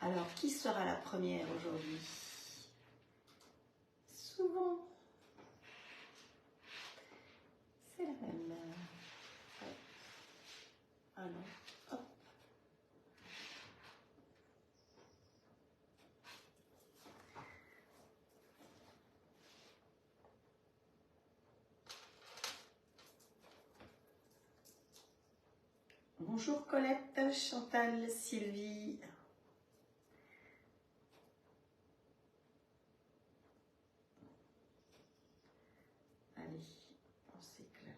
Alors, qui sera la première aujourd'hui? Souvent, c'est la même. Ouais. Ah non, hop. Bonjour Colette, Chantal, Sylvie. Allez, on s'éclate.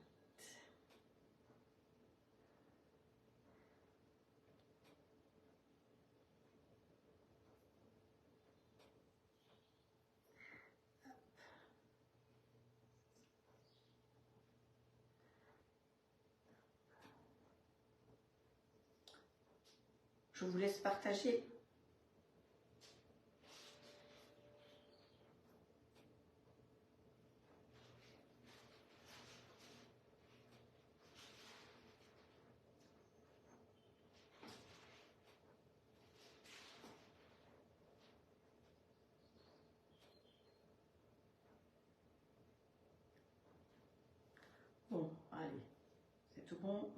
Je vous laisse partager. Bon, allez, c'est tout bon.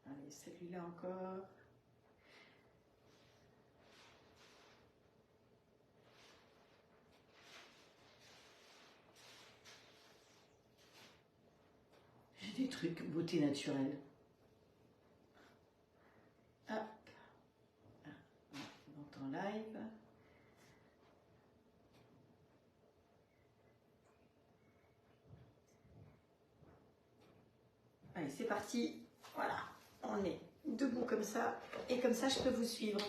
Allez, celui-là encore. J'ai des trucs beauté naturelle. Hop. On est en live. Allez, c'est parti. Voilà, on est debout comme ça. Et comme ça, je peux vous suivre.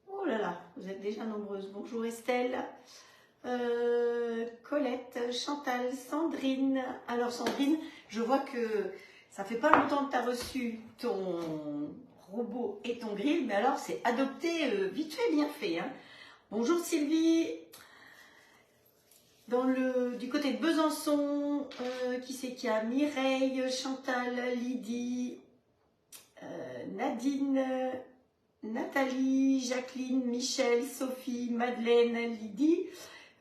Oh là là, vous êtes déjà nombreuses. Bonjour Estelle, Colette, Chantal, Sandrine. Alors Sandrine, je vois que ça fait pas longtemps que tu as reçu ton robot et ton grill, mais alors c'est adopté vite fait, bien fait. Hein. Bonjour Sylvie. Du côté de Besançon, qui c'est qu'il y a? Mireille, Chantal, Lydie, Nadine, Nathalie, Jacqueline, Michel, Sophie, Madeleine, Lydie,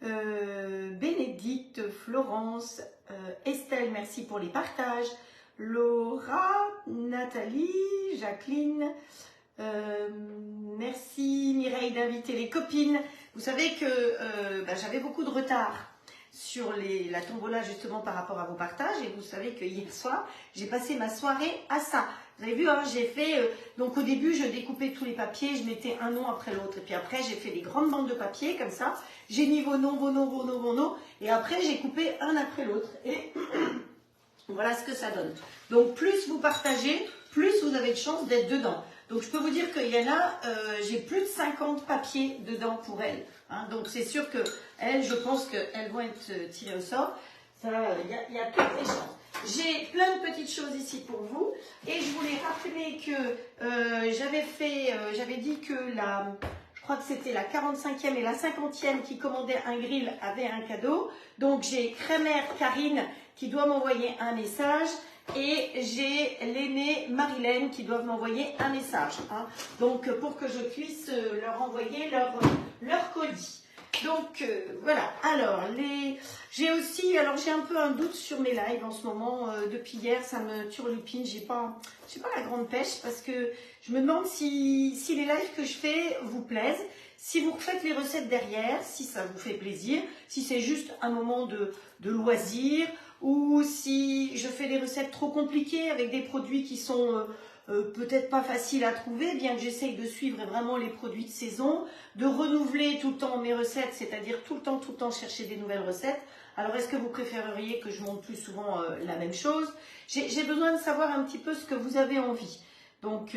Bénédicte, Florence, Estelle, merci pour les partages, Laura, Nathalie, Jacqueline, merci Mireille d'inviter les copines. Vous savez que j'avais beaucoup de retard sur la tombola justement par rapport à vos partages et vous savez que hier soir j'ai passé ma soirée à ça. Vous avez vu, hein, j'ai fait, donc au début je découpais tous les papiers, je mettais un nom après l'autre et puis après j'ai fait des grandes bandes de papier comme ça, j'ai mis vos noms et après j'ai coupé un après l'autre et voilà ce que ça donne. Donc plus vous partagez, plus vous avez de chances d'être dedans. Donc je peux vous dire qu'il y en a, j'ai plus de 50 papiers dedans pour elles. Hein, donc c'est sûr que elles, je pense qu'elles vont être tirées au sort. Ça, il y a toutes les chances. J'ai plein de petites choses ici pour vous. Et je voulais rappeler que j'avais dit que je crois que c'était la 45e et la 50e qui commandaient un grill avaient un cadeau. Donc j'ai Crémère Karine qui doit m'envoyer un message. Et j'ai l'aînée Marilène qui doivent m'envoyer un message. Hein. Donc, pour que je puisse leur envoyer leur colis. Donc, voilà. Alors, j'ai un peu un doute sur mes lives en ce moment. Depuis hier, ça me turlupine. J'ai pas la grande pêche parce que je me demande si les lives que je fais vous plaisent. Si vous refaites les recettes derrière, si ça vous fait plaisir. Si c'est juste un moment de loisir. Ou si je fais des recettes trop compliquées avec des produits qui sont peut-être pas faciles à trouver, bien que j'essaye de suivre vraiment les produits de saison, de renouveler tout le temps mes recettes, c'est-à-dire tout le temps chercher des nouvelles recettes. Alors est-ce que vous préféreriez que je montre plus souvent la même chose? J'ai besoin de savoir un petit peu ce que vous avez envie. Donc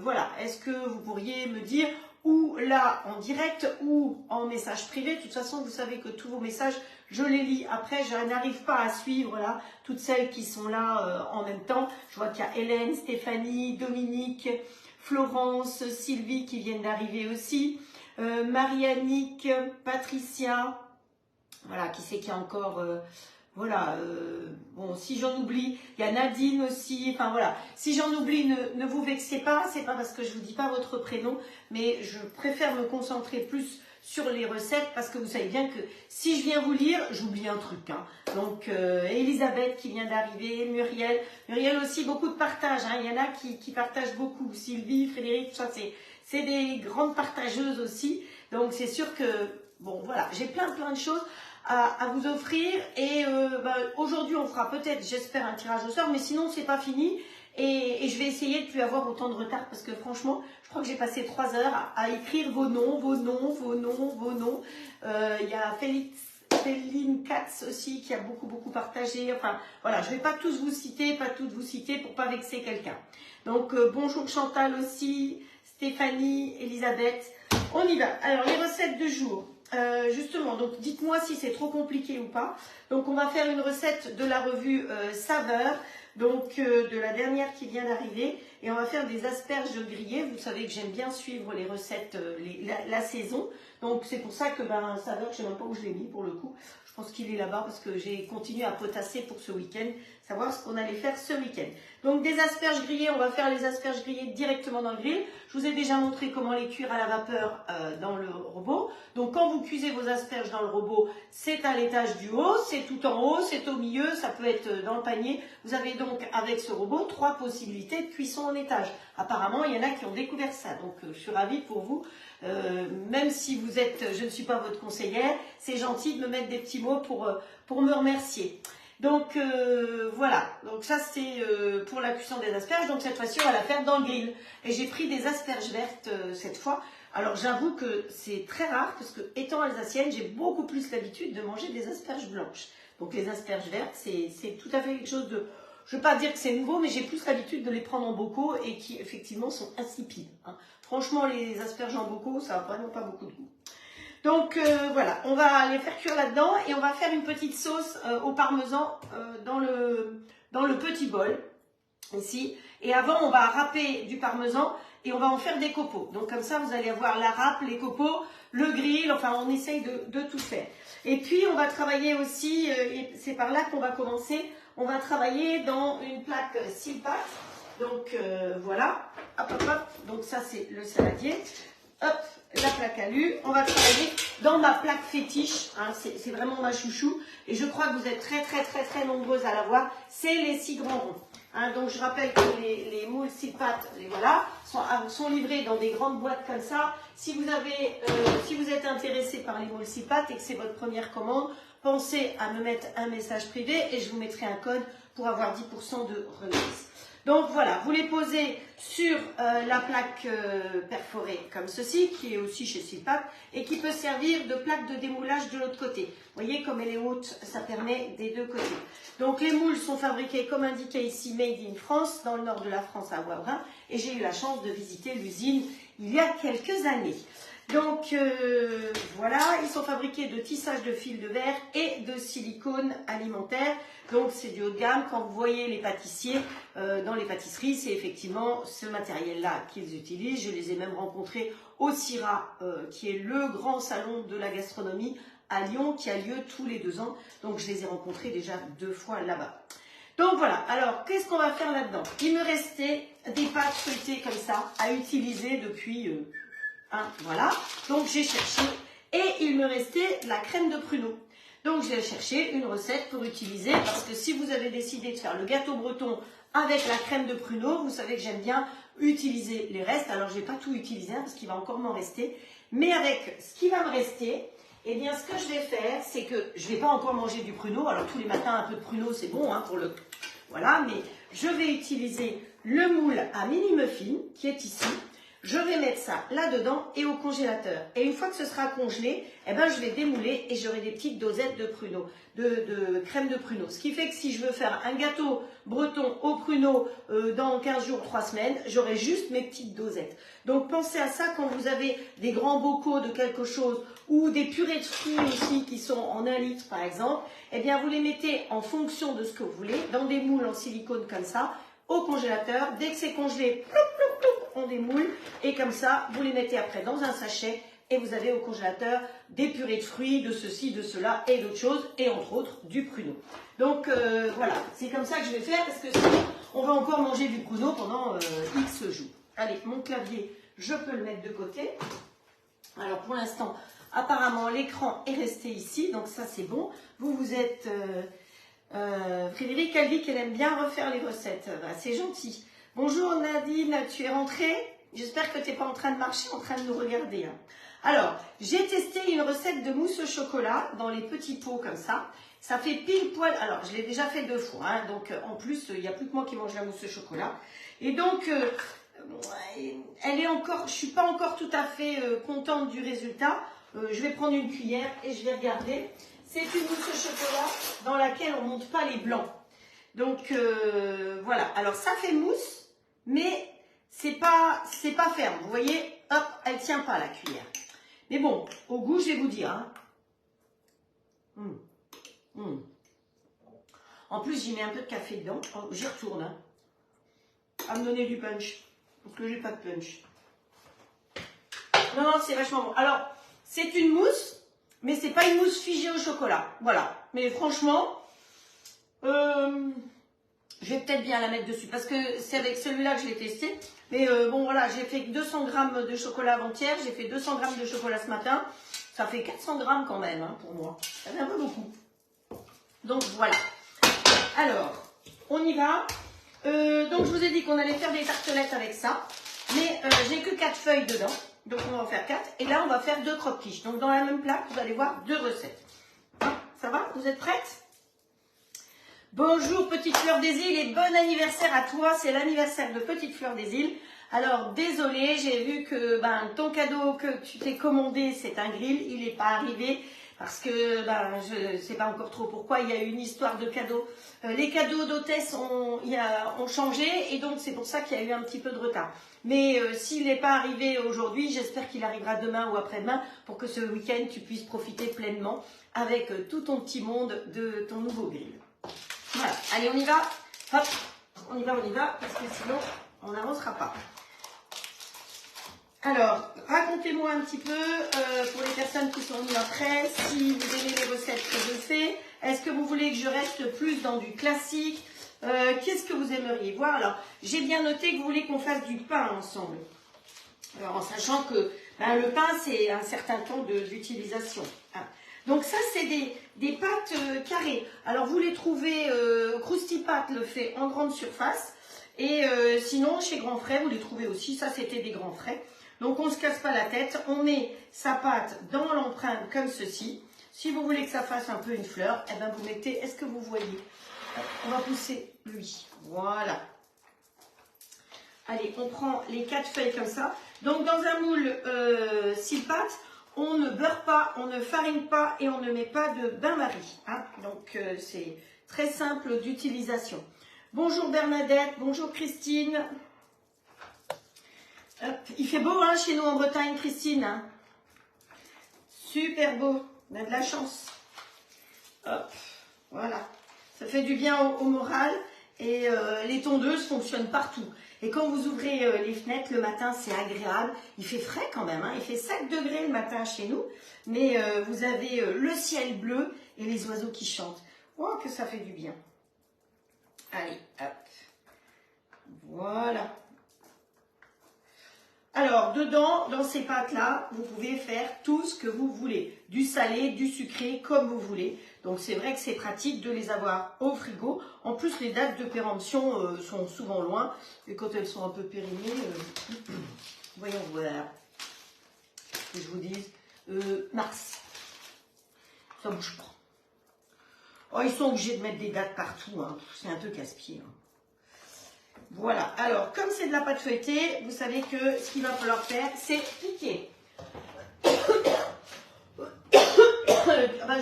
voilà, est-ce que vous pourriez me dire ou là en direct ou en message privé? De toute façon, vous savez que tous vos messages, je les lis. Après, je n'arrive pas à suivre là toutes celles qui sont là en même temps. Je vois qu'il y a Hélène, Stéphanie, Dominique, Florence, Sylvie qui viennent d'arriver aussi. Marie-Annick, Patricia. Voilà, qui c'est qu'il y a encore voilà, bon, si j'en oublie, il y a Nadine aussi, enfin voilà, si j'en oublie, ne vous vexez pas, c'est pas parce que je vous dis pas votre prénom, mais je préfère me concentrer plus sur les recettes parce que vous savez bien que si je viens vous lire, j'oublie un truc. Hein. Donc, Elisabeth qui vient d'arriver, Muriel aussi, beaucoup de partage, hein. Il y en a qui partagent beaucoup, Sylvie, Frédéric, tout ça, c'est des grandes partageuses aussi, donc c'est sûr que, bon voilà, j'ai plein de choses à vous offrir et aujourd'hui on fera peut-être, j'espère, un tirage au sort, mais sinon c'est pas fini et je vais essayer de plus avoir autant de retard parce que franchement je crois que j'ai passé 3 heures à écrire vos noms. Il y a Féline Katz aussi qui a beaucoup partagé, enfin voilà, je vais pas tous vous citer, pas toutes vous citer pour pas vexer quelqu'un. Donc bonjour Chantal aussi, Stéphanie, Elisabeth, on y va. Alors les recettes de jour. Justement, donc dites-moi si c'est trop compliqué ou pas. Donc on va faire une recette de la revue Saveur, donc de la dernière qui vient d'arriver, et on va faire des asperges grillées. Vous savez que j'aime bien suivre les recettes, la saison, donc c'est pour ça que Saveur, je ne sais même pas où je l'ai mis pour le coup. Je pense qu'il est là-bas parce que j'ai continué à potasser pour ce week-end, savoir ce qu'on allait faire ce week-end. Donc des asperges grillées, on va faire les asperges grillées directement dans le grill. Je vous ai déjà montré comment les cuire à la vapeur dans le robot. Donc quand vous cuisez vos asperges dans le robot, c'est à l'étage du haut, c'est tout en haut, c'est au milieu, ça peut être dans le panier. Vous avez donc avec ce robot 3 possibilités de cuisson en étage. Apparemment, il y en a qui ont découvert ça, donc je suis ravie pour vous. Même si vous êtes, je ne suis pas votre conseillère, c'est gentil de me mettre des petits mots pour me remercier. Donc voilà, donc ça c'est pour la cuisson des asperges. Donc cette fois-ci on va la faire dans le grill. Et j'ai pris des asperges vertes cette fois. Alors j'avoue que c'est très rare parce que étant alsacienne, j'ai beaucoup plus l'habitude de manger des asperges blanches. Donc les asperges vertes, c'est tout à fait quelque chose de... Je ne veux pas dire que c'est nouveau, mais j'ai plus l'habitude de les prendre en bocaux et qui effectivement sont insipides. Hein. Franchement, les asperges en bocaux, ça n'a vraiment pas beaucoup de goût. Donc voilà, on va les faire cuire là-dedans et on va faire une petite sauce au parmesan dans le petit bol, ici. Et avant, on va râper du parmesan et on va en faire des copeaux. Donc comme ça, vous allez avoir la râpe, les copeaux, le grill, enfin on essaye de tout faire. Et puis on va travailler aussi, et c'est par là qu'on va commencer, on va travailler dans une plaque Silpat. Donc voilà, hop, donc ça c'est le saladier. Hop, la plaque alu. On va travailler dans ma plaque fétiche. Hein, c'est vraiment ma chouchou. Et je crois que vous êtes très nombreuses à l'avoir. C'est les 6 grands ronds. Hein, donc je rappelle que les moules Silpat, voilà, sont livrés dans des grandes boîtes comme ça. Si vous êtes intéressé par les moules Silpat et que c'est votre première commande, pensez à me mettre un message privé et je vous mettrai un code pour avoir 10% de remise. Donc voilà, vous les posez sur la plaque perforée comme ceci, qui est aussi chez Silpat, et qui peut servir de plaque de démoulage de l'autre côté. Vous voyez comme elle est haute, ça permet des deux côtés. Donc les moules sont fabriqués comme indiqué ici, Made in France, dans le nord de la France à Wavrin, et j'ai eu la chance de visiter l'usine il y a quelques années. Donc voilà, ils sont fabriqués de tissage de fil de verre et de silicone alimentaire. Donc c'est du haut de gamme. Quand vous voyez les pâtissiers dans les pâtisseries, c'est effectivement ce matériel-là qu'ils utilisent. Je les ai même rencontrés au CIRA, qui est le grand salon de la gastronomie à Lyon, qui a lieu tous les 2 ans. Donc je les ai rencontrés déjà 2 fois là-bas. Donc voilà, alors qu'est-ce qu'on va faire là-dedans? Il me restait des pâtes feuilletées comme ça à utiliser depuis... voilà, donc j'ai cherché et il me restait la crème de pruneau. Donc j'ai cherché une recette pour utiliser parce que si vous avez décidé de faire le gâteau breton avec la crème de pruneau, vous savez que j'aime bien utiliser les restes. Alors je ne vais pas tout utiliser parce qu'il va encore m'en rester. Mais avec ce qui va me rester, eh bien ce que je vais faire, c'est que je ne vais pas encore manger du pruneau. Alors tous les matins un peu de pruneau c'est bon hein, pour le... Voilà, mais je vais utiliser le moule à mini muffin qui est ici. Je vais mettre ça là-dedans et au congélateur. Et une fois que ce sera congelé, eh ben, je vais démouler et j'aurai des petites dosettes de pruneau, de crème de pruneau. Ce qui fait que si je veux faire un gâteau breton au pruneau dans 15 jours, 3 semaines, j'aurai juste mes petites dosettes. Donc pensez à ça quand vous avez des grands bocaux de quelque chose ou des purées de fruits aussi qui sont en 1 litre par exemple. Eh bien, vous les mettez en fonction de ce que vous voulez dans des moules en silicone comme ça, au congélateur. Dès que c'est congelé, on démoule et comme ça, vous les mettez après dans un sachet et vous avez au congélateur des purées de fruits, de ceci, de cela et d'autres choses, et entre autres du pruneau. Donc voilà, c'est comme ça que je vais faire parce que sinon on va encore manger du pruneau pendant X jours. Allez, mon clavier, je peux le mettre de côté. Alors pour l'instant, apparemment l'écran est resté ici, donc ça c'est bon. Vous êtes Frédéric, elle dit qu'elle aime bien refaire les recettes. Bah, c'est gentil. Bonjour Nadine, tu es rentrée? J'espère que tu n'es pas en train de marcher, en train de nous regarder. Hein. Alors, j'ai testé une recette de mousse au chocolat dans les petits pots comme ça. Ça fait pile poil. Alors, je l'ai déjà fait 2 fois. Hein, donc, en plus, il n'y a plus que moi qui mange la mousse au chocolat. Et donc, elle est encore. Je ne suis pas encore tout à fait contente du résultat. Je vais prendre une cuillère et je vais regarder. C'est une mousse au chocolat dans laquelle on ne monte pas les blancs. Donc, voilà. Alors, ça fait mousse, mais c'est pas ferme. Vous voyez, hop, elle ne tient pas la cuillère. Mais bon, au goût, je vais vous dire. Hein. En plus, j'y mets un peu de café dedans. Oh, j'y retourne. Hein. À me donner du punch. Parce que j'ai pas de punch. Non, non, c'est vachement bon. Alors, c'est une mousse, mais c'est pas une mousse figée au chocolat. Voilà. Mais franchement, je vais peut-être bien la mettre dessus. Parce que c'est avec celui-là que je l'ai testé. Mais bon, voilà, j'ai fait 200 grammes de chocolat avant-hier. J'ai fait 200 grammes de chocolat ce matin. Ça fait 400 grammes quand même, hein, pour moi. Ça fait un peu beaucoup. Donc, voilà. Alors, on y va. Donc, je vous ai dit qu'on allait faire des tartelettes avec ça. Mais j'ai que 4 feuilles dedans. Donc, on va en faire 4. Et là, on va faire 2 croque-quiches. Donc, dans la même plaque, vous allez voir 2 recettes. Hein, ça va? Vous êtes prêtes? Bonjour Petite Fleur des Îles et bon anniversaire à toi, c'est l'anniversaire de Petite Fleur des Îles. Alors désolée, j'ai vu que ton cadeau que tu t'es commandé, c'est un grill, il n'est pas arrivé parce que je ne sais pas encore trop pourquoi, il y a eu une histoire de cadeaux. Les cadeaux d'hôtesse ont changé et donc c'est pour ça qu'il y a eu un petit peu de retard. Mais s'il n'est pas arrivé aujourd'hui, j'espère qu'il arrivera demain ou après-demain pour que ce week-end tu puisses profiter pleinement avec tout ton petit monde de ton nouveau grill. Voilà, allez on y va, hop, on y va, parce que sinon on n'avancera pas. Alors, racontez-moi un petit peu, pour les personnes qui sont venues après, si vous aimez les recettes que je fais, est-ce que vous voulez que je reste plus dans du classique, qu'est-ce que vous aimeriez voir? Alors, j'ai bien noté que vous voulez qu'on fasse du pain ensemble. Alors, en sachant que le pain, c'est un certain temps d'utilisation. Hein. Donc ça, c'est des pâtes carrées. Alors vous les trouvez, Krusty Pat le fait en grande surface. Et sinon, chez Grand Frais, vous les trouvez aussi. Ça, c'était des Grands Frais. Donc on ne se casse pas la tête. On met sa pâte dans l'empreinte comme ceci. Si vous voulez que ça fasse un peu une fleur, eh ben vous mettez, est-ce que vous voyez? On va pousser lui. Voilà. Allez, on prend les 4 feuilles comme ça. Donc dans un moule 6 pâtes, on ne beurre pas, on ne farine pas et on ne met pas de bain-marie. Hein. Donc, c'est très simple d'utilisation. Bonjour Bernadette, bonjour Christine. Hop. Il fait beau hein, chez nous en Bretagne, Christine. Hein. Super beau, on a de la chance. Hop. Voilà, ça fait du bien au moral et les tondeuses fonctionnent partout. Et quand vous ouvrez les fenêtres le matin, c'est agréable. Il fait frais quand même, hein. Il fait 7 degrés le matin chez nous. Mais vous avez le ciel bleu et les oiseaux qui chantent. Oh, que ça fait du bien. Allez, hop. Voilà. Alors, dedans, dans ces pâtes-là, vous pouvez faire tout ce que vous voulez. Du salé, du sucré, comme vous voulez. Donc, c'est vrai que c'est pratique de les avoir au frigo. En plus, les dates de péremption sont souvent loin. Et quand elles sont un peu périmées, voyons voir. Que je vous dise, mars. Ça bouge pas. Oh, ils sont obligés de mettre des dates partout. Hein. C'est un peu casse-pied. Hein. Voilà, alors comme c'est de la pâte feuilletée, vous savez que ce qu'il va falloir faire, c'est piquer.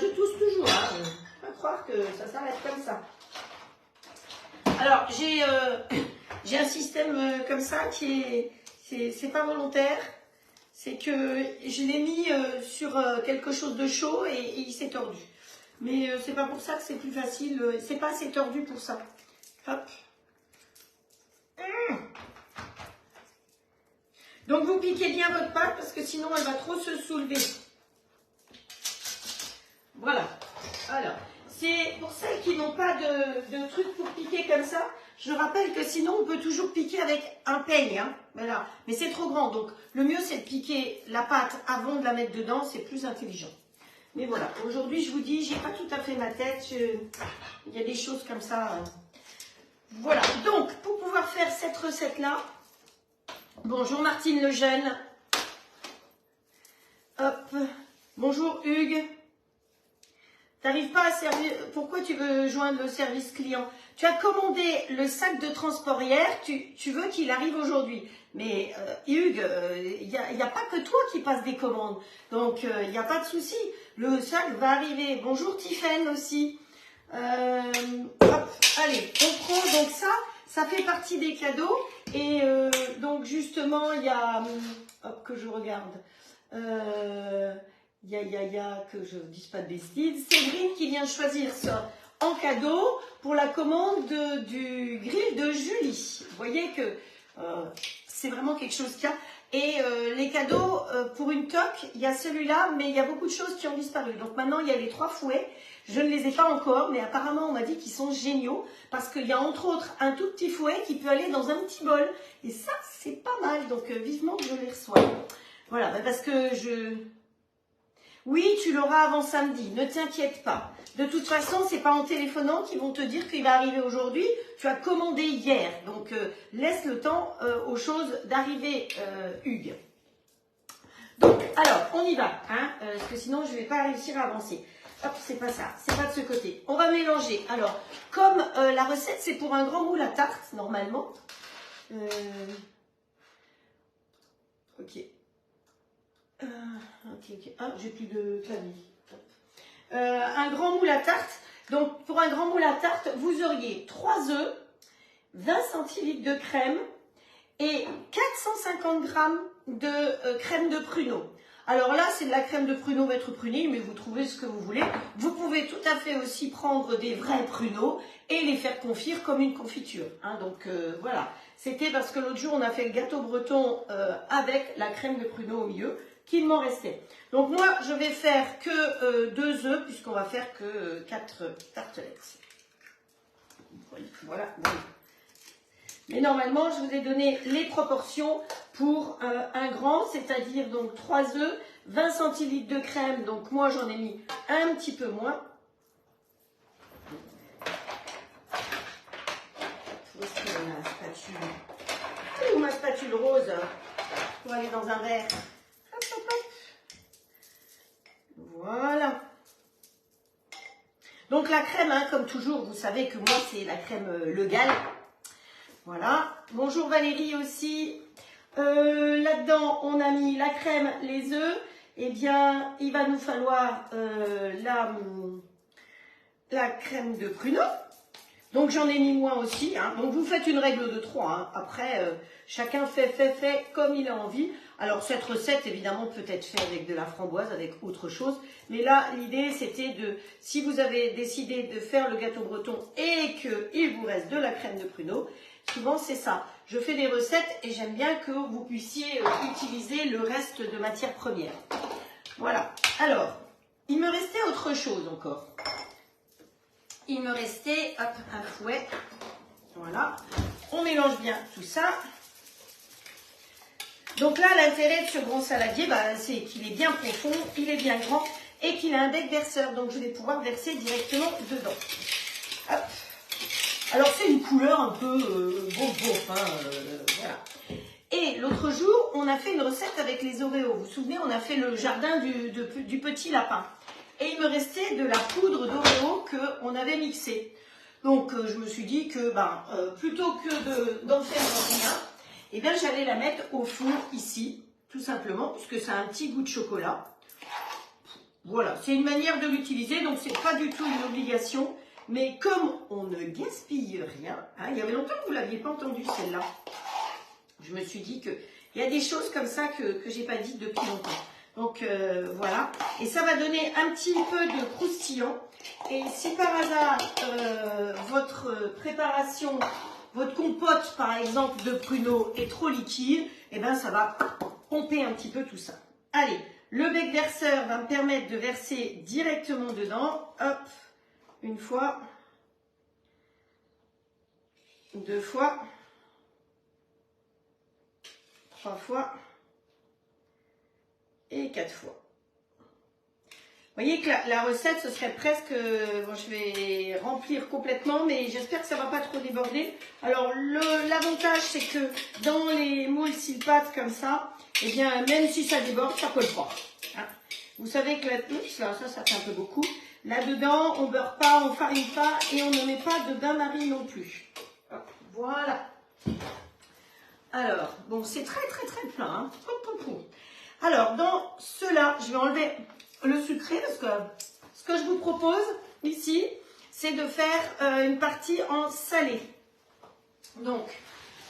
Je tousse toujours, hein. Je ne peux pas croire que ça s'arrête comme ça. Alors, j'ai un système comme ça qui est, c'est pas volontaire. C'est que je l'ai mis sur quelque chose de chaud et il s'est tordu. Mais c'est pas pour ça que c'est plus facile, c'est pas assez tordu pour ça. Hop. Donc vous piquez bien votre pâte parce que sinon sinon elle va trop se soulever. Voilà. Alors, c'est pour celles qui n'ont pas de truc pour piquer comme ça. Je rappelle que sinon, on peut toujours piquer avec un peigne. Hein, voilà. Mais c'est trop grand. Donc, le mieux, c'est de piquer la pâte avant de la mettre dedans. C'est plus intelligent. Mais voilà. Aujourd'hui, je vous dis, j'ai pas tout à fait ma tête. Il y a des choses comme ça. Voilà. Donc, pour pouvoir faire cette recette-là, bonjour Martine Lejeune. Hop. Bonjour Hugues. T'arrives pas à servir. Pourquoi tu veux joindre le service client? Tu as commandé le sac de transport hier, tu veux qu'il arrive aujourd'hui. Mais Hugues, il n'y a pas que toi qui passe des commandes. Donc, il n'y a pas de souci. Le sac va arriver. Bonjour Tiffaine aussi. Hop, allez, on prend. Donc ça fait partie des cadeaux. Et donc, justement, il y a... Hop, que je regarde. Que je ne dise pas de bêtises. Séverine qui vient choisir ça en cadeau pour la commande du grill de Julie. Vous voyez que c'est vraiment quelque chose qu'il y a. Et les cadeaux, pour une toque, il y a celui-là, mais il y a beaucoup de choses qui ont disparu. Donc maintenant, il y a les 3 fouets. Je ne les ai pas encore, mais apparemment, on m'a dit qu'ils sont géniaux. Parce qu'il y a entre autres un tout petit fouet qui peut aller dans un petit bol. Et ça, c'est pas mal. Donc vivement que je les reçois. Voilà, parce que Oui, tu l'auras avant samedi, ne t'inquiète pas. De toute façon, c'est pas en téléphonant qu'ils vont te dire qu'il va arriver aujourd'hui. Tu as commandé hier, donc laisse le temps aux choses d'arriver, Hugues. Donc, alors, on y va, hein, parce que sinon, je ne vais pas réussir à avancer. Hop, c'est pas ça, c'est pas de ce côté. On va mélanger. Alors, comme la recette, c'est pour un grand moule à tarte, normalement. Ok. Ok. Ah, j'ai plus de clavier. Un grand moule à tarte. Donc, pour un grand moule à tarte, vous auriez 3 œufs, 20 centilitres de crème et 450 g de crème de pruneau. Alors là, c'est de la crème de pruneau maître prunier, mais vous trouvez ce que vous voulez. Vous pouvez tout à fait aussi prendre des vrais pruneaux et les faire confire comme une confiture. Hein, donc, voilà. C'était parce que l'autre jour, on a fait le gâteau breton avec la crème de pruneau au milieu, qu'il m'en restait. Donc moi, je vais faire que 2 œufs, puisqu'on va faire que 4 tartelettes. Voilà. Mais normalement, je vous ai donné les proportions pour un grand, c'est-à-dire donc 3 œufs, 20 centilitres de crème. Donc moi, j'en ai mis un petit peu moins. Où est-ce que ma spatule? Où ma spatule rose pour aller dans un verre? Hop, hop, hop. Voilà. Donc la crème, hein, comme toujours, vous savez que moi, c'est la crème Le Gall. Voilà. Bonjour Valérie aussi. Là-dedans, on a mis la crème, les œufs. Eh bien, il va nous falloir la crème de pruneau. Donc, j'en ai mis moins aussi. Hein. Donc, vous faites une règle de 3. Hein. Après, chacun fait comme il a envie. Alors, cette recette, évidemment, peut être faite avec de la framboise, avec autre chose. Mais là, l'idée, c'était si vous avez décidé de faire le gâteau breton et qu'il vous reste de la crème de pruneau, souvent, c'est ça. Je fais des recettes et j'aime bien que vous puissiez utiliser le reste de matière première. Voilà. Alors, il me restait autre chose encore. Il me restait, hop, un fouet. Voilà. On mélange bien tout ça. Donc là, l'intérêt de ce grand saladier, c'est qu'il est bien profond, il est bien grand et qu'il a un bec verseur. Donc, je vais pouvoir verser directement dedans. Hop. Alors, c'est une couleur un peu beauf, hein, voilà. Et l'autre jour, on a fait une recette avec les Oreos. Vous vous souvenez, on a fait le jardin du petit lapin. Et il me restait de la poudre d'Oreo qu'on avait mixée. Donc, je me suis dit que plutôt que d'en faire rien, eh bien, j'allais la mettre au four ici, tout simplement, puisque ça a un petit goût de chocolat. Voilà, c'est une manière de l'utiliser, donc c'est pas du tout une obligation. Mais comme on ne gaspille rien, hein, il y avait longtemps que vous ne l'aviez pas entendu celle-là. Je me suis dit qu'il y a des choses comme ça que je n'ai pas dites depuis longtemps. Donc voilà, et ça va donner un petit peu de croustillant. Et si par hasard votre préparation, votre compote par exemple de pruneaux est trop liquide, eh bien ça va pomper un petit peu tout ça. Allez, le bec verseur va me permettre de verser directement dedans. Hop, une fois, deux fois, trois fois et quatre fois. Vous voyez que la recette, ce serait presque... bon, je vais remplir complètement, mais j'espère que ça ne va pas trop déborder. Alors, l'avantage, c'est que dans les moules silpates comme ça, eh bien, même si ça déborde, ça ne colle pas. Hein. Vous savez que là, oups, là, ça fait un peu beaucoup. Là-dedans, on ne beurre pas, on ne farine pas et on ne met pas de bain-marie non plus. Hop, voilà. Alors, bon, c'est très plein. Hein. Alors, dans ceux-là, je vais enlever le sucré parce que ce que je vous propose ici, c'est de faire une partie en salé. Donc,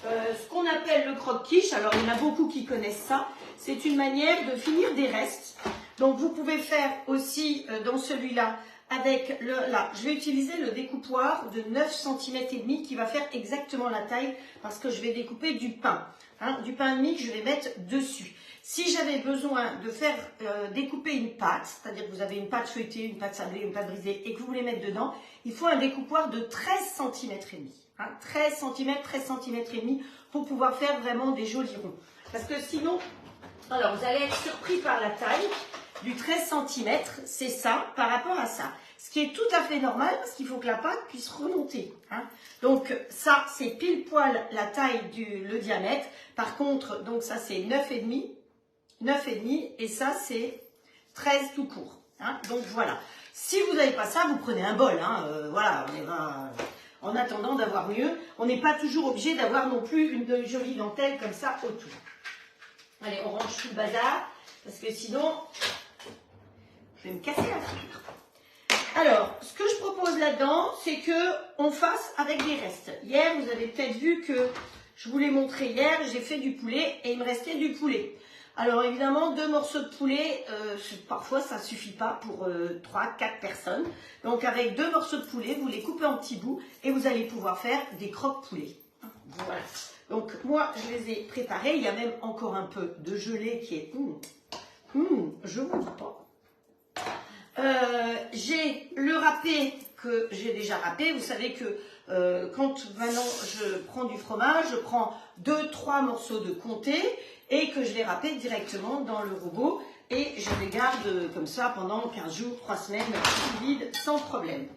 ce qu'on appelle le croque-quiche, alors il y en a beaucoup qui connaissent ça, c'est une manière de finir des restes. Donc, vous pouvez faire aussi dans celui-là avec là, je vais utiliser le découpoir de 9 cm et demi qui va faire exactement la taille parce que je vais découper du pain. Hein, du pain demi que je vais mettre dessus. Si j'avais besoin de faire découper une pâte, c'est-à-dire que vous avez une pâte feuilletée, une pâte sablée, une pâte brisée et que vous voulez mettre dedans, il faut un découpoir de 13 cm et demi. Hein, 13 cm et demi pour pouvoir faire vraiment des jolis ronds. Parce que sinon, alors vous allez être surpris par la taille du 13 cm, c'est ça par rapport à ça. Ce qui est tout à fait normal parce qu'il faut que la pâte puisse remonter. Hein. Donc ça, c'est pile poil la taille le diamètre. Par contre, donc ça c'est 9,5. 9,5 et ça c'est 13 tout court. Hein. Donc voilà. Si vous n'avez pas ça, vous prenez un bol. Hein. Voilà, on va, en attendant d'avoir mieux. On n'est pas toujours obligé d'avoir non plus une jolie dentelle comme ça autour. Allez, on range tout le bazar parce que sinon, je vais me casser la figure. Alors, ce que je propose là-dedans, c'est que on fasse avec des restes. Hier, vous avez peut-être vu que je vous l'ai montré hier, j'ai fait du poulet et il me restait du poulet. Alors évidemment, 2 morceaux de poulet, parfois ça ne suffit pas pour 3-4 personnes. Donc avec 2 morceaux de poulet, vous les coupez en petits bouts et vous allez pouvoir faire des croque-poulets. Voilà. Donc moi, je les ai préparés. Il y a même encore un peu de gelée qui est... je vous dis pas. J'ai le râpé que j'ai déjà râpé. Vous savez que quand maintenant je prends du fromage, je prends 2-3 morceaux de comté et que je les râpe directement dans le robot et je les garde comme ça pendant 15 jours, 3 semaines, vide sans problème.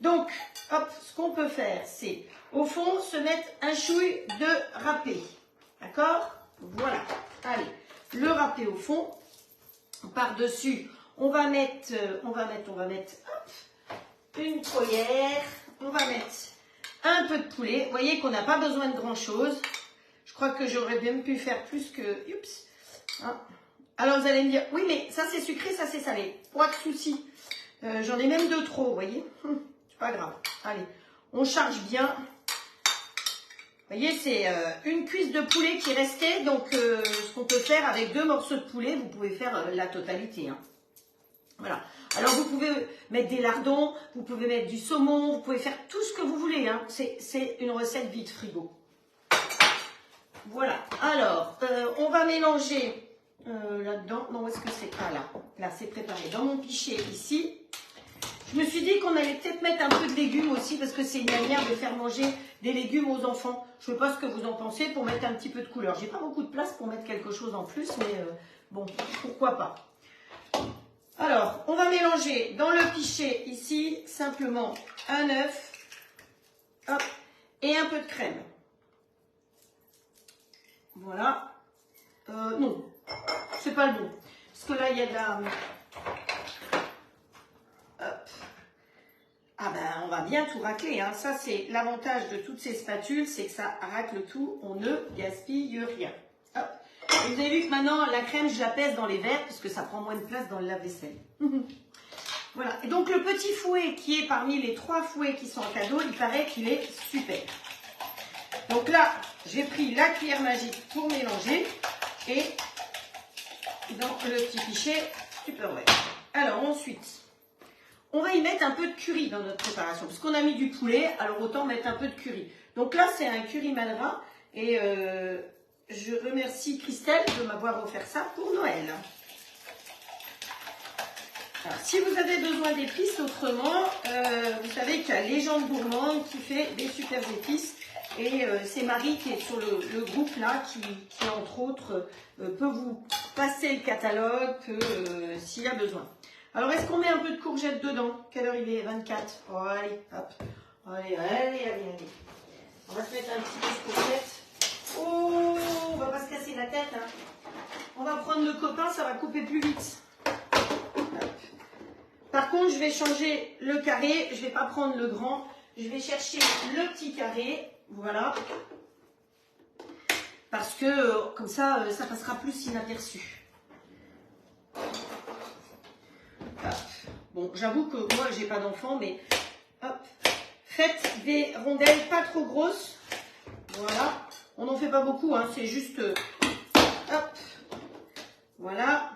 Donc, hop, ce qu'on peut faire, c'est au fond se mettre un chouille de râpé. D'accord? Voilà. Allez, le râpé au fond. Par-dessus, on va mettre hop, une cuillère. On va mettre un peu de poulet. Vous voyez qu'on n'a pas besoin de grand-chose. Je crois que j'aurais bien pu faire plus que... Oups. Hein. Alors vous allez me dire, oui mais ça c'est sucré, ça c'est salé. Pas de souci. J'en ai même 2 trop, vous voyez. C'est pas grave. Allez, on charge bien. Vous voyez, c'est une cuisse de poulet qui restait. Donc ce qu'on peut faire avec 2 morceaux de poulet, vous pouvez faire la totalité. Hein. Voilà. Alors vous pouvez mettre des lardons, vous pouvez mettre du saumon, vous pouvez faire tout ce que vous voulez. Hein. C'est une recette vide frigo. Voilà. Alors, on va mélanger là-dedans. Non, où est-ce que c'est? Ah là. Là, c'est préparé. Dans mon pichet ici. Je me suis dit qu'on allait peut-être mettre un peu de légumes aussi parce que c'est une manière de faire manger des légumes aux enfants. Je ne sais pas ce que vous en pensez pour mettre un petit peu de couleur. J'ai pas beaucoup de place pour mettre quelque chose en plus, mais bon, pourquoi pas. Alors, on va mélanger dans le pichet ici simplement un œuf, hop, et un peu de crème. Voilà. Non, c'est pas le bon. Parce que là, il y a de la... Hop. Ah ben, on va bien tout racler. Hein. Ça, c'est l'avantage de toutes ces spatules, c'est que ça racle tout. On ne gaspille rien. Hop. Et vous avez vu que maintenant, la crème, je la pèse dans les verres parce que ça prend moins de place dans le lave-vaisselle. Voilà. Et donc, le petit fouet qui est parmi les 3 fouets qui sont en cadeau, il paraît qu'il est super. Donc là, j'ai pris la cuillère magique pour mélanger et dans le petit pichet Tupperware. Alors ensuite, on va y mettre un peu de curry dans notre préparation parce qu'on a mis du poulet, alors autant mettre un peu de curry. Donc là, c'est un curry madras et je remercie Christelle de m'avoir offert ça pour Noël. Alors, si vous avez besoin d'épices autrement, vous savez qu'il y a Légende Gourmande qui fait des super épices. Et c'est Marie qui est sur le groupe là, qui entre autres peut vous passer le catalogue s'il y a besoin. Alors, est-ce qu'on met un peu de courgettes dedans? Quelle heure il est? 24. Oh, allez, hop. Allez. On va se mettre un petit peu de courgettes. Oh, on va pas se casser la tête. Hein. On va prendre le copain, ça va couper plus vite. Hop. Par contre, je vais changer le carré. Je vais pas prendre le grand. Je vais chercher le petit carré. Voilà. Parce que comme ça, ça passera plus inaperçu. Hop. Bon, j'avoue que moi, j'ai pas d'enfant, mais hop. Faites des rondelles pas trop grosses. Voilà. On n'en fait pas beaucoup, hein, c'est juste... hop. Voilà.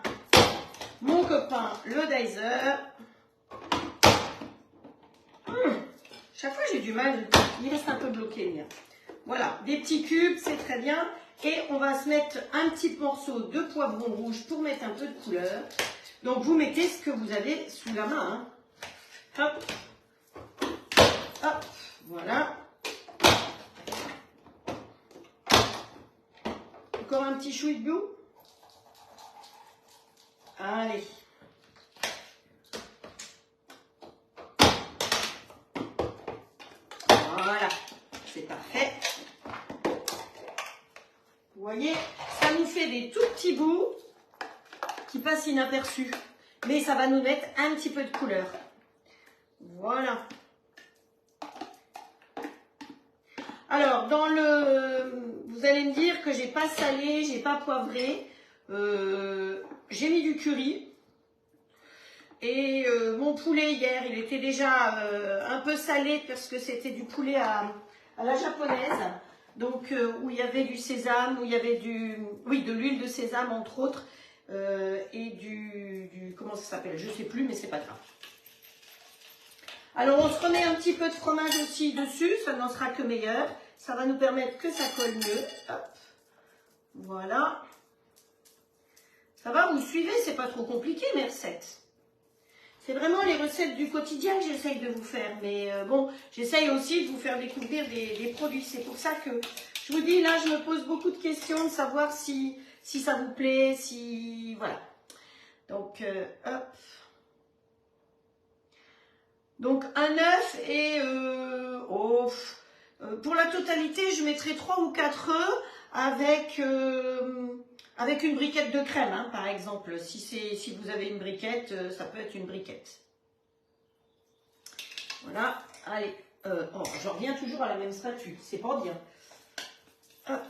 Mon copain, le dicer. Chaque fois, j'ai du mal. Il reste un peu bloqué, le mien. Voilà. Des petits cubes, c'est très bien. Et on va se mettre un petit morceau de poivron rouge pour mettre un peu de couleur. Donc, vous mettez ce que vous avez sous la main. Hein. Hop. Hop. Voilà. Encore un petit chouï de bleu. Allez. Voilà. C'est parfait. Vous voyez, ça nous fait des tout petits bouts qui passent inaperçus. Mais ça va nous mettre un petit peu de couleur. Voilà. Alors, vous allez me dire que j'ai pas salé, j'ai pas poivré. J'ai mis du curry. Et mon poulet hier, il était déjà un peu salé parce que c'était du poulet à la japonaise. Donc, où il y avait du sésame, où il y avait de l'huile de sésame entre autres. Et comment ça s'appelle? Je sais plus, mais c'est pas grave. Alors, on se remet un petit peu de fromage aussi dessus, ça n'en sera que meilleur. Ça va nous permettre que ça colle mieux. Hop. Voilà. Ça va, vous suivez, c'est pas trop compliqué mes recettes. C'est vraiment les recettes du quotidien que j'essaye de vous faire. Mais bon, j'essaye aussi de vous faire découvrir des produits. C'est pour ça que je vous dis, là, je me pose beaucoup de questions, de savoir si ça vous plaît, si... Voilà. Donc, hop. Donc, un œuf et... pour la totalité, je mettrai 3 ou 4 œufs avec une briquette de crème, hein, par exemple. Si vous avez une briquette, ça peut être une briquette. Voilà. Allez. Je reviens toujours à la même spatule. C'est pas bien. Hop.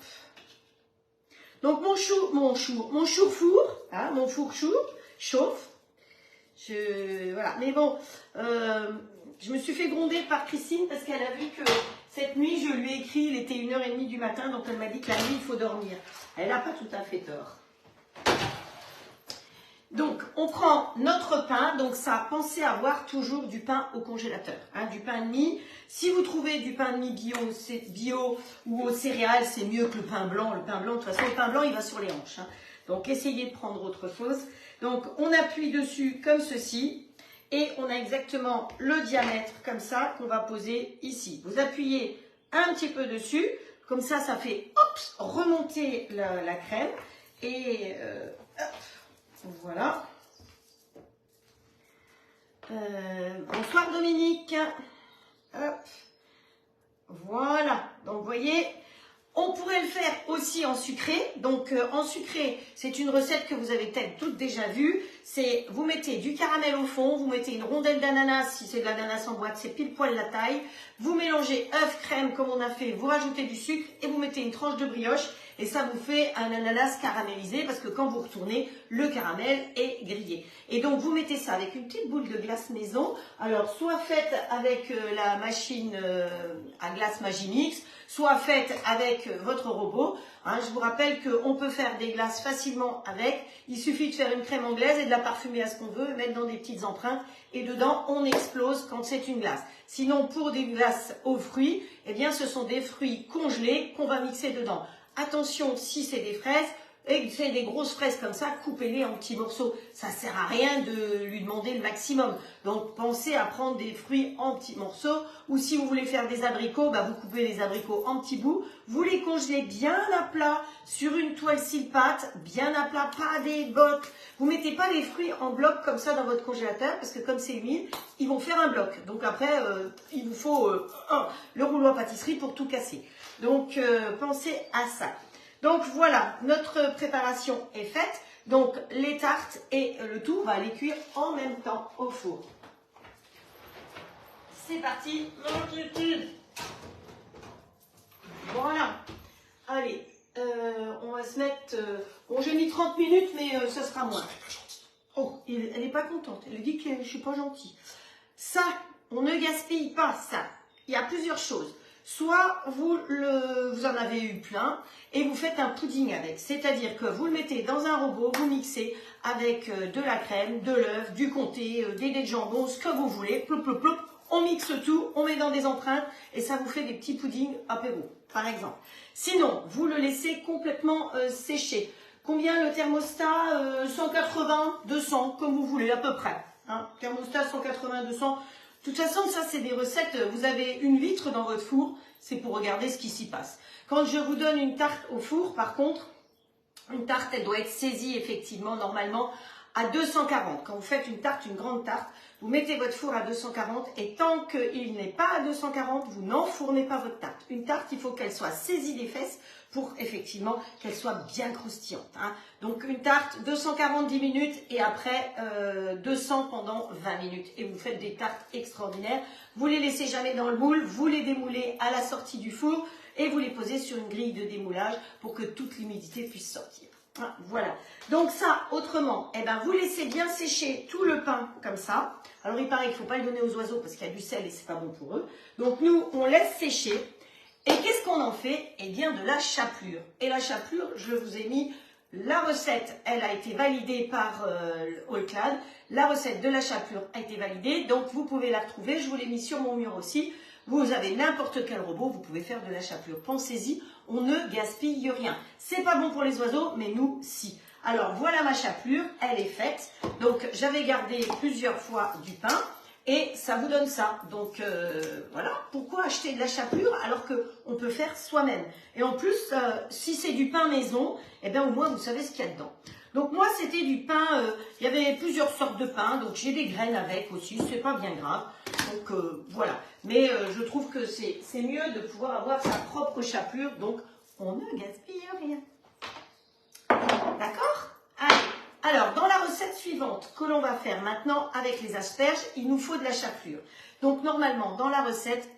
Donc, mon four, hein, mon four-chour chauffe. Voilà. Mais bon, je me suis fait gronder par Christine parce qu'elle a vu que cette nuit, je lui ai écrit, il était 1h30 du matin, donc elle m'a dit que la nuit, il faut dormir. Elle n'a pas tout à fait tort. Donc, on prend notre pain. Donc ça, pensez à avoir toujours du pain au congélateur, hein, du pain de mie. Si vous trouvez du pain de mie bio ou aux céréales, c'est mieux que le pain blanc. Le pain blanc, de toute façon, le pain blanc, il va sur les hanches. Hein. Donc, essayez de prendre autre chose. Donc, on appuie dessus comme ceci. Et on a exactement le diamètre comme ça qu'on va poser ici. Vous appuyez un petit peu dessus. Comme ça, ça fait remonter la crème. Et voilà. Bonsoir Dominique. Hop. Voilà. Donc, vous voyez... On pourrait le faire aussi en sucré. Donc, en sucré, c'est une recette que vous avez peut-être toutes déjà vue. C'est, vous mettez du caramel au fond, vous mettez une rondelle d'ananas, si c'est de l'ananas en boîte, c'est pile poil la taille. Vous mélangez œuf, crème, comme on a fait, vous rajoutez du sucre et vous mettez une tranche de brioche. Et ça vous fait un ananas caramélisé parce que quand vous retournez, le caramel est grillé. Et donc, vous mettez ça avec une petite boule de glace maison. Alors, soit faite avec la machine à glace Magimix, soit faite avec votre robot. Hein, je vous rappelle qu'on peut faire des glaces facilement avec. Il suffit de faire une crème anglaise et de la parfumer à ce qu'on veut, mettre dans des petites empreintes. Et dedans, on explose quand c'est une glace. Sinon, pour des glaces aux fruits, eh bien, ce sont des fruits congelés qu'on va mixer dedans. Attention, si c'est des fraises, et c'est des grosses fraises comme ça, coupez-les en petits morceaux. Ça ne sert à rien de lui demander le maximum. Donc pensez à prendre des fruits en petits morceaux. Ou si vous voulez faire des abricots, bah, vous coupez les abricots en petits bouts. Vous les congelez bien à plat sur une toile cile-pâte, bien à plat, pas des blocs. Vous ne mettez pas les fruits en bloc comme ça dans votre congélateur parce que comme c'est humide, ils vont faire un bloc. Donc après, il vous faut le rouleau à pâtisserie pour tout casser. Donc pensez à ça. Donc voilà, notre préparation est faite. Donc les tartes et le tout, on va les cuire en même temps au four. C'est parti, voilà. Allez, on va se mettre... bon, j'ai mis 30 minutes, mais ça sera moins. Oh, elle n'est pas contente. Elle dit que je ne suis pas gentille. Ça, on ne gaspille pas ça. Il y a plusieurs choses. Soit vous en avez eu plein et vous faites un pudding avec. C'est-à-dire que vous le mettez dans un robot, vous mixez avec de la crème, de l'œuf, du comté, des dés de jambon, ce que vous voulez. Ploup, ploup, ploup. On mixe tout, on met dans des empreintes et ça vous fait des petits puddings apéro, par exemple. Sinon, vous le laissez complètement sécher. Combien le thermostat 180, 200, comme vous voulez, à peu près. Hein, thermostat 180, 200. De toute façon, ça, c'est des recettes. Vous avez une vitre dans votre four, c'est pour regarder ce qui s'y passe. Quand je vous donne une tarte au four, par contre, une tarte, elle doit être saisie, effectivement, normalement, à 240. Quand vous faites une tarte, une grande tarte, vous mettez votre four à 240 et tant qu'il n'est pas à 240, vous n'enfournez pas votre tarte. Une tarte, il faut qu'elle soit saisie des fesses pour effectivement qu'elle soit bien croustillante. Hein. Donc une tarte, 240 10 minutes et après 200 pendant 20 minutes. Et vous faites des tartes extraordinaires. Vous les laissez jamais dans le moule, vous les démoulez à la sortie du four et vous les posez sur une grille de démoulage pour que toute l'humidité puisse sortir. Ah, voilà. Donc ça, autrement, eh ben, vous laissez bien sécher tout le pain comme ça. Alors il paraît qu'il ne faut pas le donner aux oiseaux parce qu'il y a du sel et c'est pas bon pour eux. Donc nous, on laisse sécher. Et qu'est-ce qu'on en fait? Eh bien de la chapelure. Et la chapelure, je vous ai mis la recette, elle a été validée par All-Clad. La recette de la chapelure a été validée, donc vous pouvez la retrouver. Je vous l'ai mis sur mon mur aussi. Vous avez n'importe quel robot, vous pouvez faire de la chapelure. Pensez-y, on ne gaspille rien. C'est pas bon pour les oiseaux, mais nous, si. Alors, voilà ma chapelure, elle est faite. Donc, j'avais gardé plusieurs fois du pain et ça vous donne ça. Donc, voilà. Pourquoi acheter de la chapelure alors qu'on peut faire soi-même? Et en plus, si c'est du pain maison, eh bien, au moins, vous savez ce qu'il y a dedans. Donc, moi, c'était du pain, il y avait plusieurs sortes de pain. Donc, j'ai des graines avec aussi, c'est pas bien grave. Donc, voilà. Mais je trouve que c'est mieux de pouvoir avoir sa propre chapelure. Donc, on ne gaspille rien. D'accord? Allez. Alors, dans la recette suivante que l'on va faire maintenant avec les asperges, il nous faut de la chapelure. Donc, normalement, dans la recette,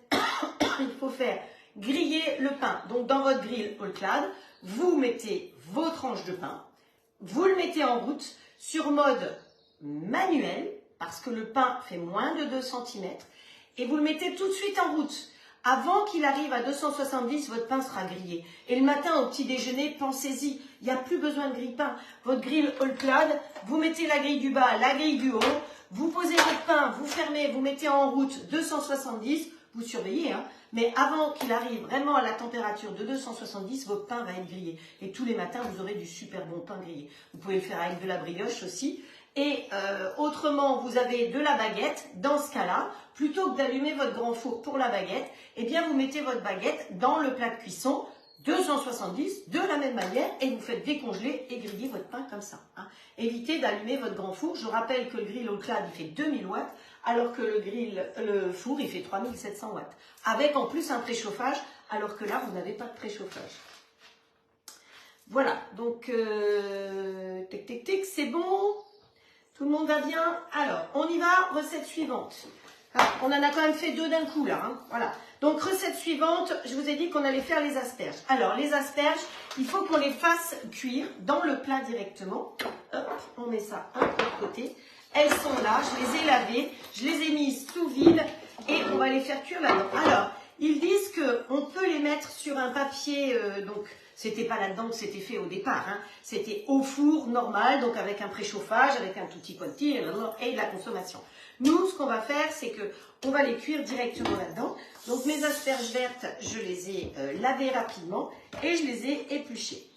il faut faire griller le pain. Donc, dans votre grille All-Clad, vous mettez vos tranches de pain. Vous le mettez en route sur mode manuel, parce que le pain fait moins de 2 cm. Et vous le mettez tout de suite en route. Avant qu'il arrive à 270, votre pain sera grillé. Et le matin, au petit déjeuner, pensez-y, il n'y a plus besoin de grille-pain. Votre grille All-Clad, vous mettez la grille du bas, la grille du haut, vous posez votre pain, vous fermez, vous mettez en route 270, vous surveillez, hein, mais avant qu'il arrive vraiment à la température de 270, votre pain va être grillé. Et tous les matins, vous aurez du super bon pain grillé. Vous pouvez le faire avec de la brioche aussi. Et autrement, vous avez de la baguette. Dans ce cas-là, plutôt que d'allumer votre grand four pour la baguette, eh bien, vous mettez votre baguette dans le plat de cuisson, 270, de la même manière, et vous faites décongeler et griller votre pain comme ça. Hein. Évitez d'allumer votre grand four. Je rappelle que le grill All-Clad, il fait 2000 watts, alors que le four, il fait 3700 watts. Avec en plus un préchauffage, alors que là, vous n'avez pas de préchauffage. Voilà, donc, tic, tic, tic, c'est bon. Tout le monde va bien? Alors, on y va, recette suivante. Ah, on en a quand même fait 2 d'un coup là. Hein. Voilà. Donc, recette suivante, je vous ai dit qu'on allait faire les asperges. Alors, les asperges, il faut qu'on les fasse cuire dans le plat directement. Hop, on met ça un peu de côté. Elles sont là, je les ai lavées, je les ai mises sous vide et on va les faire cuire là-dedans. Alors, ils disent qu'on peut les mettre sur un papier, donc c'était pas là-dedans que c'était fait au départ, hein. C'était au four normal, donc avec un préchauffage, avec un tutti quanti et de la consommation. Nous, ce qu'on va faire, c'est que on va les cuire directement là-dedans. Donc mes asperges vertes, je les ai lavées rapidement et je les ai épluchées.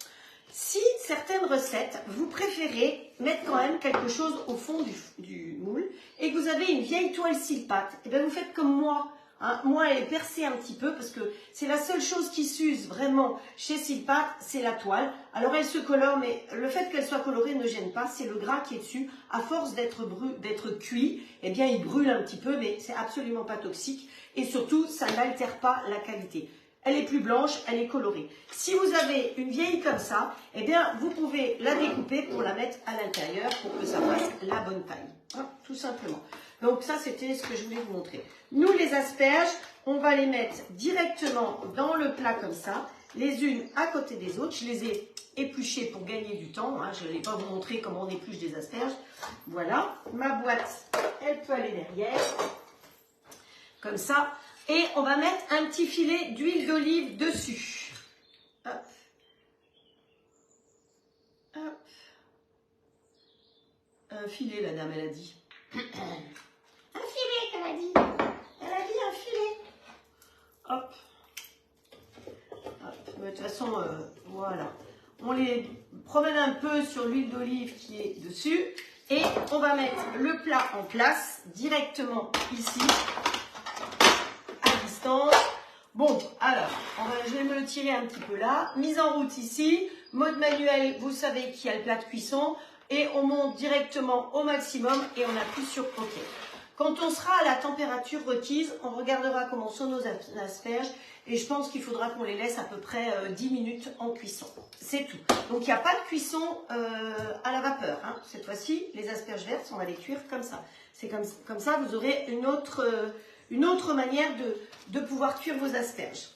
Si certaines recettes, vous préférez mettre quand même quelque chose au fond du moule et que vous avez une vieille toile Silpat, et bien vous faites comme moi. Hein. Moi, elle est percée un petit peu parce que c'est la seule chose qui s'use vraiment chez Silpat, c'est la toile. Alors elle se colore, mais le fait qu'elle soit colorée ne gêne pas, c'est le gras qui est dessus. À force d'être cuit, eh bien il brûle un petit peu, mais c'est absolument pas toxique. Et surtout, ça n'altère pas la qualité. Elle est plus blanche, elle est colorée. Si vous avez une vieille comme ça, eh bien, vous pouvez la découper pour la mettre à l'intérieur pour que ça fasse la bonne taille. Hein, tout simplement. Donc ça, c'était ce que je voulais vous montrer. Nous, les asperges, on va les mettre directement dans le plat comme ça, les unes à côté des autres. Je les ai épluchées pour gagner du temps. Hein. Je ne vais pas vous montrer comment on épluche des asperges. Voilà, ma boîte, elle peut aller derrière. Comme ça. Et on va mettre un petit filet d'huile d'olive dessus. Hop. Hop. Un filet, la dame, elle a dit. Un filet, qu'elle a dit. Elle a dit un filet. Hop. Hop. De toute façon, voilà. On les promène un peu sur l'huile d'olive qui est dessus. Et on va mettre le plat en place directement ici. Bon, alors, je vais me le tirer un petit peu là. Mise en route ici. Mode manuel, vous savez qu'il y a le plat de cuisson. Et on monte directement au maximum et on appuie sur OK. Quand on sera à la température requise, on regardera comment sont nos asperges. Et je pense qu'il faudra qu'on les laisse à peu près 10 minutes en cuisson. C'est tout. Donc, il n'y a pas de cuisson à la vapeur. Hein. Cette fois-ci, les asperges vertes, on va les cuire comme ça. C'est comme ça, vous aurez une autre manière de pouvoir cuire vos asperges.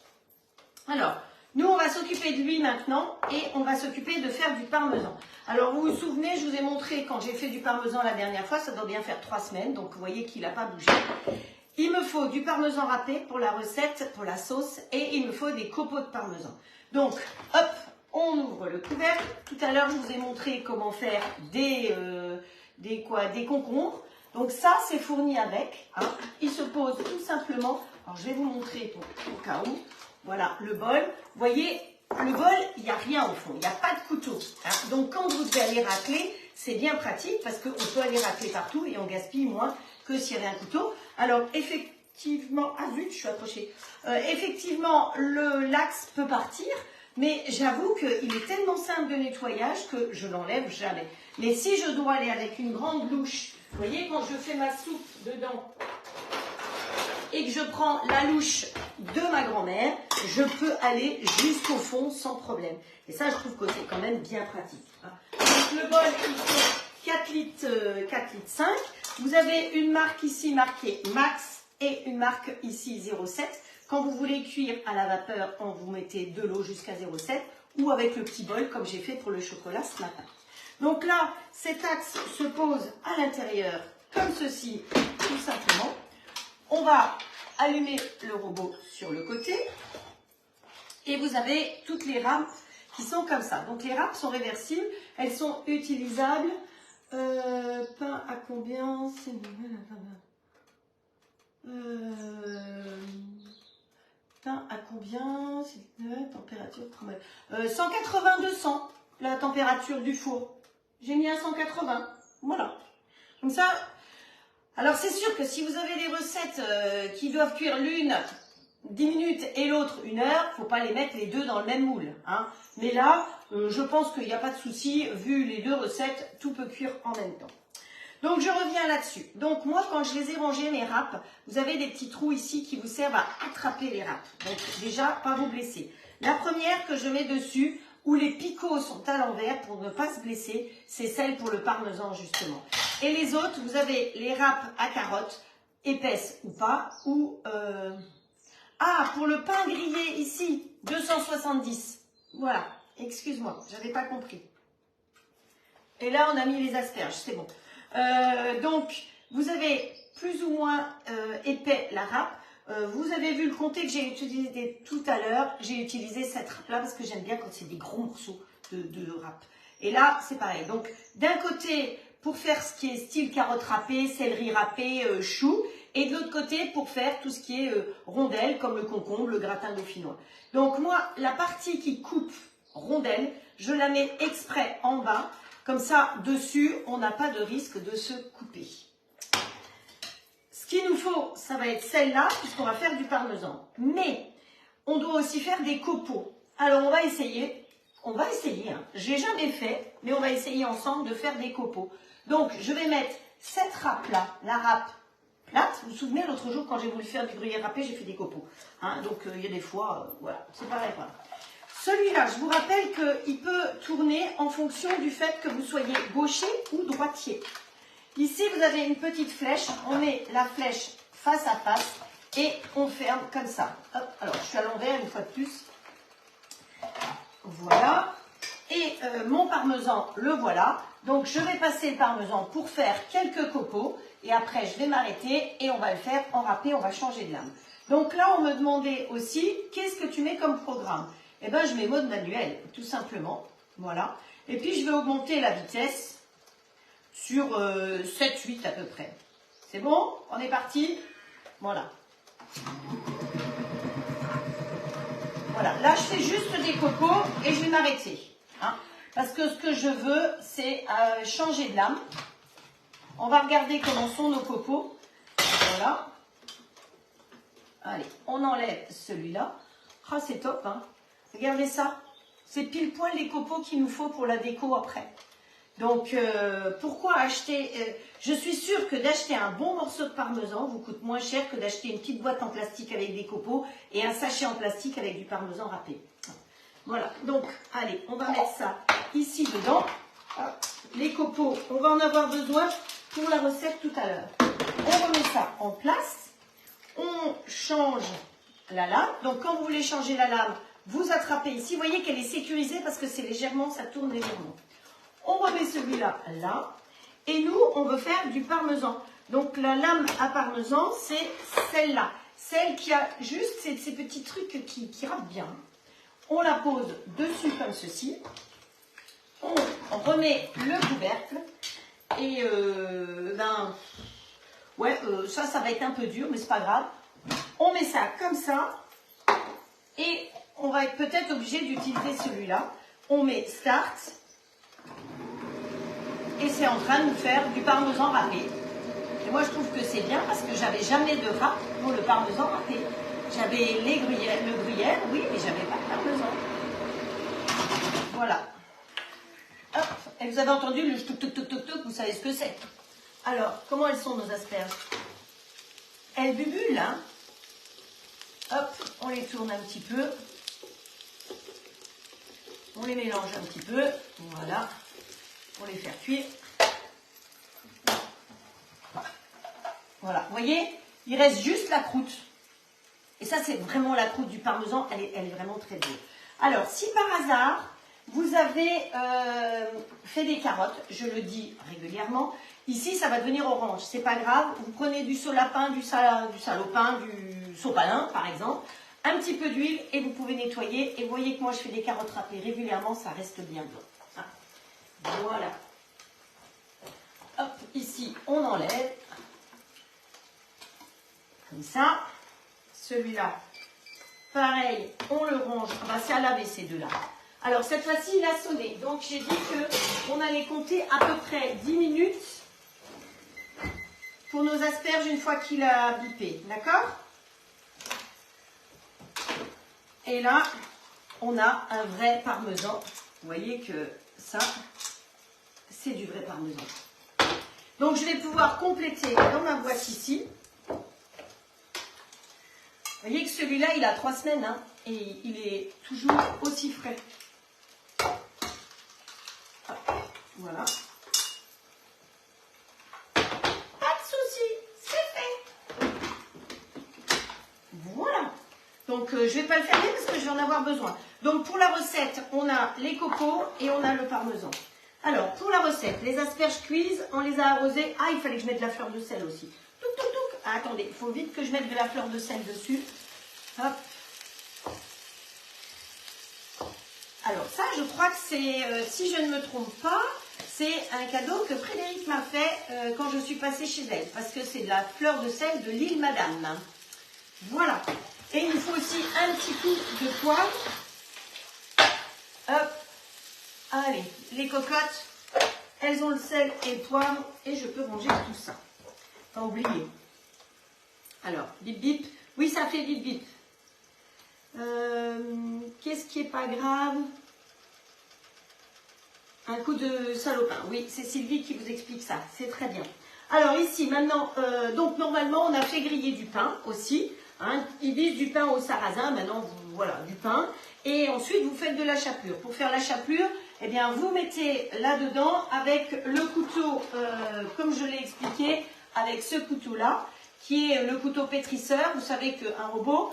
Alors, nous, on va s'occuper de lui maintenant et on va s'occuper de faire du parmesan. Alors, vous vous souvenez, je vous ai montré quand j'ai fait du parmesan la dernière fois, ça doit bien faire 3 semaines, donc vous voyez qu'il n'a pas bougé. Il me faut du parmesan râpé pour la recette, pour la sauce, et il me faut des copeaux de parmesan. Donc, hop, on ouvre le couvercle. Tout à l'heure, je vous ai montré comment faire des concombres. Donc ça, c'est fourni avec. Hein. Il se pose tout simplement. Alors, je vais vous montrer pour cas où. Voilà, le bol. Vous voyez, le bol, il n'y a rien au fond. Il n'y a pas de couteau. Hein. Donc, quand vous devez aller racler, c'est bien pratique parce qu'on peut aller racler partout et on gaspille moins que s'il y avait un couteau. Alors, effectivement... Ah zut, je suis accrochée. Effectivement, l'axe peut partir. Mais j'avoue qu'il est tellement simple de nettoyage que je l'enlève jamais. Mais si je dois aller avec une grande louche, vous voyez, quand je fais ma soupe dedans et que je prends la louche de ma grand-mère, je peux aller jusqu'au fond sans problème. Et ça, je trouve que c'est quand même bien pratique. Donc, le bol, il fait 4 litres 5. Vous avez une marque ici marquée Max et une marque ici 0,7. Quand vous voulez cuire à la vapeur, on vous mettez de l'eau jusqu'à 0,7 ou avec le petit bol comme j'ai fait pour le chocolat ce matin. Donc là, cet axe se pose à l'intérieur comme ceci, tout simplement. On va allumer le robot sur le côté et vous avez toutes les râpes qui sont comme ça. Donc les râpes sont réversibles, elles sont utilisables. Pain à combien? Pain à combien? Température 180-200, la température du four. J'ai mis à 180. Voilà. Comme ça. Alors c'est sûr que si vous avez des recettes qui doivent cuire l'une 10 minutes et l'autre 1 heure, il ne faut pas les mettre les deux dans le même moule. Hein. Mais là, je pense qu'il n'y a pas de souci. Vu les deux recettes, tout peut cuire en même temps. Donc, je reviens là-dessus. Donc, moi, quand je les ai rangés, mes râpes, vous avez des petits trous ici qui vous servent à attraper les râpes. Donc, déjà, pas vous blesser. La première que je mets dessus, où les picots sont à l'envers pour ne pas se blesser, c'est celle pour le parmesan, justement. Et les autres, vous avez les râpes à carottes, épaisses ou pas, ou... Ah, pour le pain grillé, ici, 270. Voilà, excuse-moi, j'avais pas compris. Et là, on a mis les asperges, c'est bon. Donc, vous avez plus ou moins épais la râpe. Vous avez vu le comté que j'ai utilisé tout à l'heure. J'ai utilisé cette râpe-là parce que j'aime bien quand c'est des gros morceaux de râpe. Et là, c'est pareil. Donc, d'un côté, pour faire ce qui est style carotte râpée, céleri râpé, chou. Et de l'autre côté, pour faire tout ce qui est rondelles, comme le concombre, le gratin dauphinois. Donc, moi, la partie qui coupe rondelles, je la mets exprès en bas. Comme ça, dessus, on n'a pas de risque de se couper. Ce qu'il nous faut, ça va être celle-là, puisqu'on va faire du parmesan. Mais, on doit aussi faire des copeaux. Alors, on va essayer. Hein. J'ai jamais fait, mais on va essayer ensemble de faire des copeaux. Donc, je vais mettre cette râpe-là, la râpe plate. Vous vous souvenez, l'autre jour, quand j'ai voulu faire du gruyère râpé, j'ai fait des copeaux. Hein, donc, il y a des fois, voilà, c'est pareil. Voilà. Celui-là, je vous rappelle qu'il peut tourner en fonction du fait que vous soyez gaucher ou droitier. Ici, vous avez une petite flèche. On met la flèche face à face et on ferme comme ça. Hop, alors, je suis à l'envers une fois de plus. Voilà. Et mon parmesan, le voilà. Donc, je vais passer le parmesan pour faire quelques copeaux. Et après, je vais m'arrêter et on va le faire en râpé. On va changer de lame. Donc là, on me demandait aussi, qu'est-ce que tu mets comme programme? Eh bien, je mets mode manuel, tout simplement. Voilà. Et puis, je vais augmenter la vitesse sur 7-8 à peu près. C'est bon? On est parti? Voilà. Voilà. Là, je fais juste des copeaux et je vais m'arrêter. Hein, parce que ce que je veux, c'est changer de lame. On va regarder comment sont nos copeaux. Voilà. Allez, on enlève celui-là. Ah, c'est top, hein. Regardez ça. C'est pile poil les copeaux qu'il nous faut pour la déco après. Donc, pourquoi acheter je suis sûre que d'acheter un bon morceau de parmesan vous coûte moins cher que d'acheter une petite boîte en plastique avec des copeaux et un sachet en plastique avec du parmesan râpé. Voilà. Donc, allez, on va mettre ça ici dedans. Les copeaux, on va en avoir besoin pour la recette tout à l'heure. On remet ça en place. On change la lame. Donc, quand vous voulez changer la lame, vous attrapez ici. Vous voyez qu'elle est sécurisée parce que c'est légèrement, ça tourne légèrement. On remet celui-là là. Et nous, on veut faire du parmesan. Donc, la lame à parmesan, c'est celle-là. Celle qui a juste ces petits trucs qui râpent bien. On la pose dessus comme ceci. On remet le couvercle. Et ça va être un peu dur, mais c'est pas grave. On met ça comme ça. Et on va être peut-être obligé d'utiliser celui-là. On met Start. Et c'est en train de nous faire du parmesan râpé. Et moi, je trouve que c'est bien parce que j'avais jamais de râpe pour le parmesan râpé. J'avais le gruyère, oui, mais j'avais pas de parmesan. Voilà. Hop. Et vous avez entendu le touc, vous savez ce que c'est. Alors, comment elles sont nos asperges? Elles bubulent, hein. Hop, on les tourne un petit peu. On les mélange un petit peu. Voilà. Pour les faire cuire. Voilà, vous voyez, il reste juste la croûte. Et ça, c'est vraiment la croûte du parmesan, elle est vraiment très dure. Alors, si par hasard, vous avez fait des carottes, je le dis régulièrement, ici, ça va devenir orange, c'est pas grave. Vous prenez du solapin, du salopin, du sopalin, par exemple, un petit peu d'huile et vous pouvez nettoyer. Et vous voyez que moi, je fais des carottes râpées régulièrement, ça reste bien blanc. Voilà. Hop, ici, on enlève. Comme ça. Celui-là, pareil, on le range. On va se laver ces deux-là. Alors, cette fois-ci, il a sonné. Donc, j'ai dit qu'on allait compter à peu près 10 minutes pour nos asperges une fois qu'il a bipé. D'accord? Et là, on a un vrai parmesan. Vous voyez que ça, c'est du vrai parmesan. Donc, je vais pouvoir compléter dans ma boîte ici. Vous voyez que celui-là, il a 3 semaines, hein, et il est toujours aussi frais. Voilà. Pas de souci, c'est fait. Voilà. Donc, je ne vais pas le fermer parce que je vais en avoir besoin. Donc, pour la recette, on a les cocos et on a le parmesan. Alors, pour la recette, les asperges cuisent, on les a arrosées. Ah, il fallait que je mette de la fleur de sel aussi. Ah, attendez, il faut vite que je mette de la fleur de sel dessus. Hop. Alors ça, je crois que c'est, si je ne me trompe pas, c'est un cadeau que Frédéric m'a fait quand je suis passée chez elle. Parce que c'est de la fleur de sel de l'île Madame. Voilà. Et il faut aussi un petit coup de poivre. Hop. Allez, les cocottes, elles ont le sel et le poivre et je peux manger tout ça. Pas oublier. Alors, bip bip. Oui, ça fait bip bip. Qu'est-ce qui est pas grave? Un coup de salopin. Oui, c'est Sylvie qui vous explique ça. C'est très bien. Alors ici, maintenant, donc normalement, on a fait griller du pain aussi. Hein. Ils disent du pain au sarrasin. Maintenant, voilà, du pain. Et ensuite, vous faites de la chapelure. Pour faire la chapelure, eh bien, vous mettez là-dedans avec le couteau, comme je l'ai expliqué, avec ce couteau-là, qui est le couteau pétrisseur. Vous savez qu'un robot,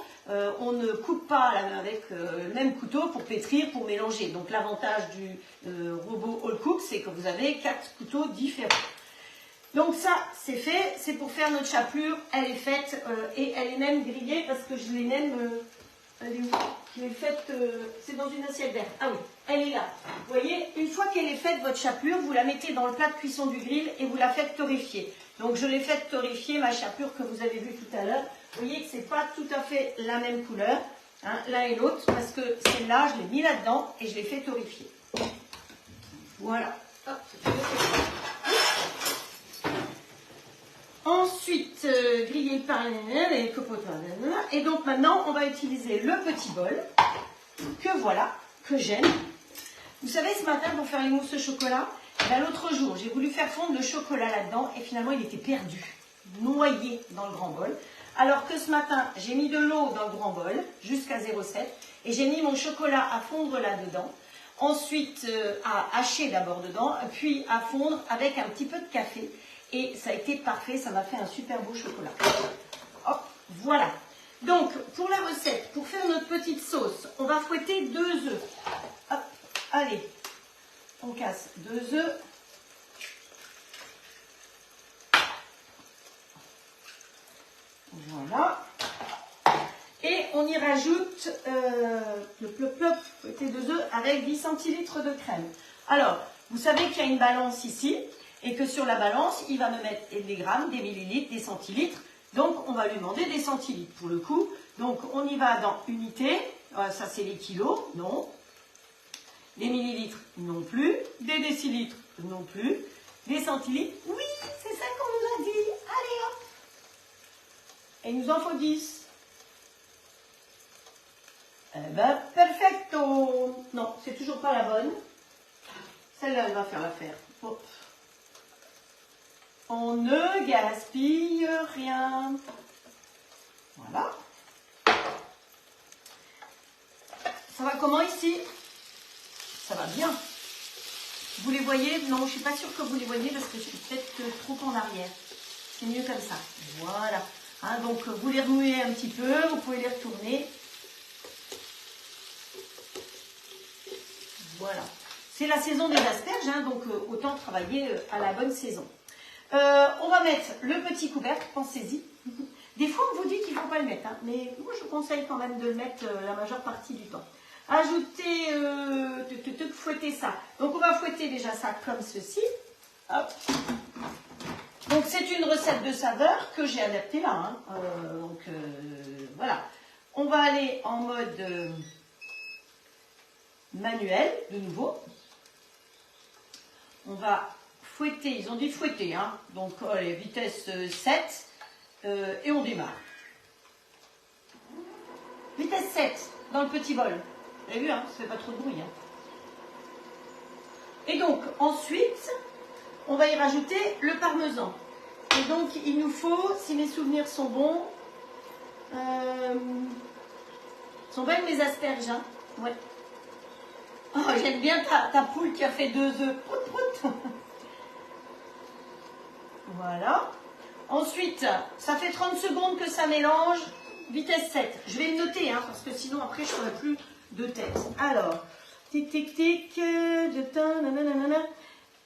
on ne coupe pas avec le même couteau pour pétrir, pour mélanger. Donc l'avantage du robot All Cook, c'est que vous avez 4 couteaux différents. Donc ça, c'est fait. C'est pour faire notre chapelure. Elle est faite et elle est même grillée parce que je l'ai même... elle est où? Je l'ai faite... c'est dans une assiette verte. Ah oui, elle est là. Vous voyez, une fois qu'elle est faite, votre chapelure, vous la mettez dans le plat de cuisson du grill et vous la faites torréfier. Donc je l'ai faite torréfier, ma chapelure que vous avez vue tout à l'heure. Vous voyez que ce n'est pas tout à fait la même couleur, hein, l'un et l'autre, parce que celle-là, je l'ai mis là-dedans et je l'ai fait torréfier. Voilà. Hop. Ensuite, griller le pain, les copeaux. Et donc maintenant, on va utiliser le petit bol, que voilà, que j'aime. Vous savez, ce matin, pour faire les mousses au chocolat, ben, l'autre jour, j'ai voulu faire fondre le chocolat là-dedans et finalement, il était perdu, noyé dans le grand bol. Alors que ce matin, j'ai mis de l'eau dans le grand bol, jusqu'à 0,7, et j'ai mis mon chocolat à fondre là-dedans. Ensuite, à hacher d'abord dedans, puis à fondre avec un petit peu de café. Et ça a été parfait, ça m'a fait un super beau chocolat. Hop, voilà. Donc, pour la recette, pour faire notre petite sauce, on va fouetter 2 œufs. Hop, allez, on casse 2 œufs. Voilà. Et on y rajoute le plop-plop, fouetter 2 œufs avec 10 centilitres de crème. Alors, vous savez qu'il y a une balance ici. Et que sur la balance, il va me mettre des grammes, des millilitres, des centilitres. Donc, on va lui demander des centilitres pour le coup. Donc, on y va dans unité. Ça, c'est les kilos. Non. Des millilitres, non plus. Des décilitres, non plus. Des centilitres, oui, c'est ça qu'on nous a dit. Allez, hop. Et il nous en faut 10. Eh ben, perfecto. Non, c'est toujours pas la bonne. Celle-là, elle va faire l'affaire. Hop. On ne gaspille rien. Voilà. Ça va comment ici? Ça va bien. Vous les voyez? Non, je ne suis pas sûre que vous les voyez parce que je suis peut-être trop en arrière. C'est mieux comme ça. Voilà. Hein, donc, vous les remuez un petit peu. Vous pouvez les retourner. Voilà. C'est la saison des asperges, hein, donc autant travailler à la bonne saison. On va mettre le petit couvercle, pensez-y. Des fois, on vous dit qu'il ne faut pas le mettre, hein, mais moi, je vous conseille quand même de le mettre la majeure partie du temps. Ajoutez, fouettez ça. Donc, on va fouetter déjà ça comme ceci. Hop. Donc, c'est une recette de saveur que j'ai adaptée là. Hein. Voilà. On va aller en mode manuel, de nouveau. On va fouetter, ils ont dit fouetter, hein. Donc allez, vitesse 7, et on démarre. Vitesse 7, dans le petit bol. Vous avez vu, hein, ça fait pas trop de bruit. Hein. Et donc, ensuite, on va y rajouter le parmesan. Et donc, il nous faut, si mes souvenirs sont bons, sont bonnes mes asperges, hein. Ouais. Oh, j'aime bien ta poule qui a fait 2 œufs. Prout, prout. Voilà. Ensuite, ça fait 30 secondes que ça mélange. Vitesse 7. Je vais le noter, hein, parce que sinon, après, je ne ferai plus de tête. Alors, tic, tic, tic.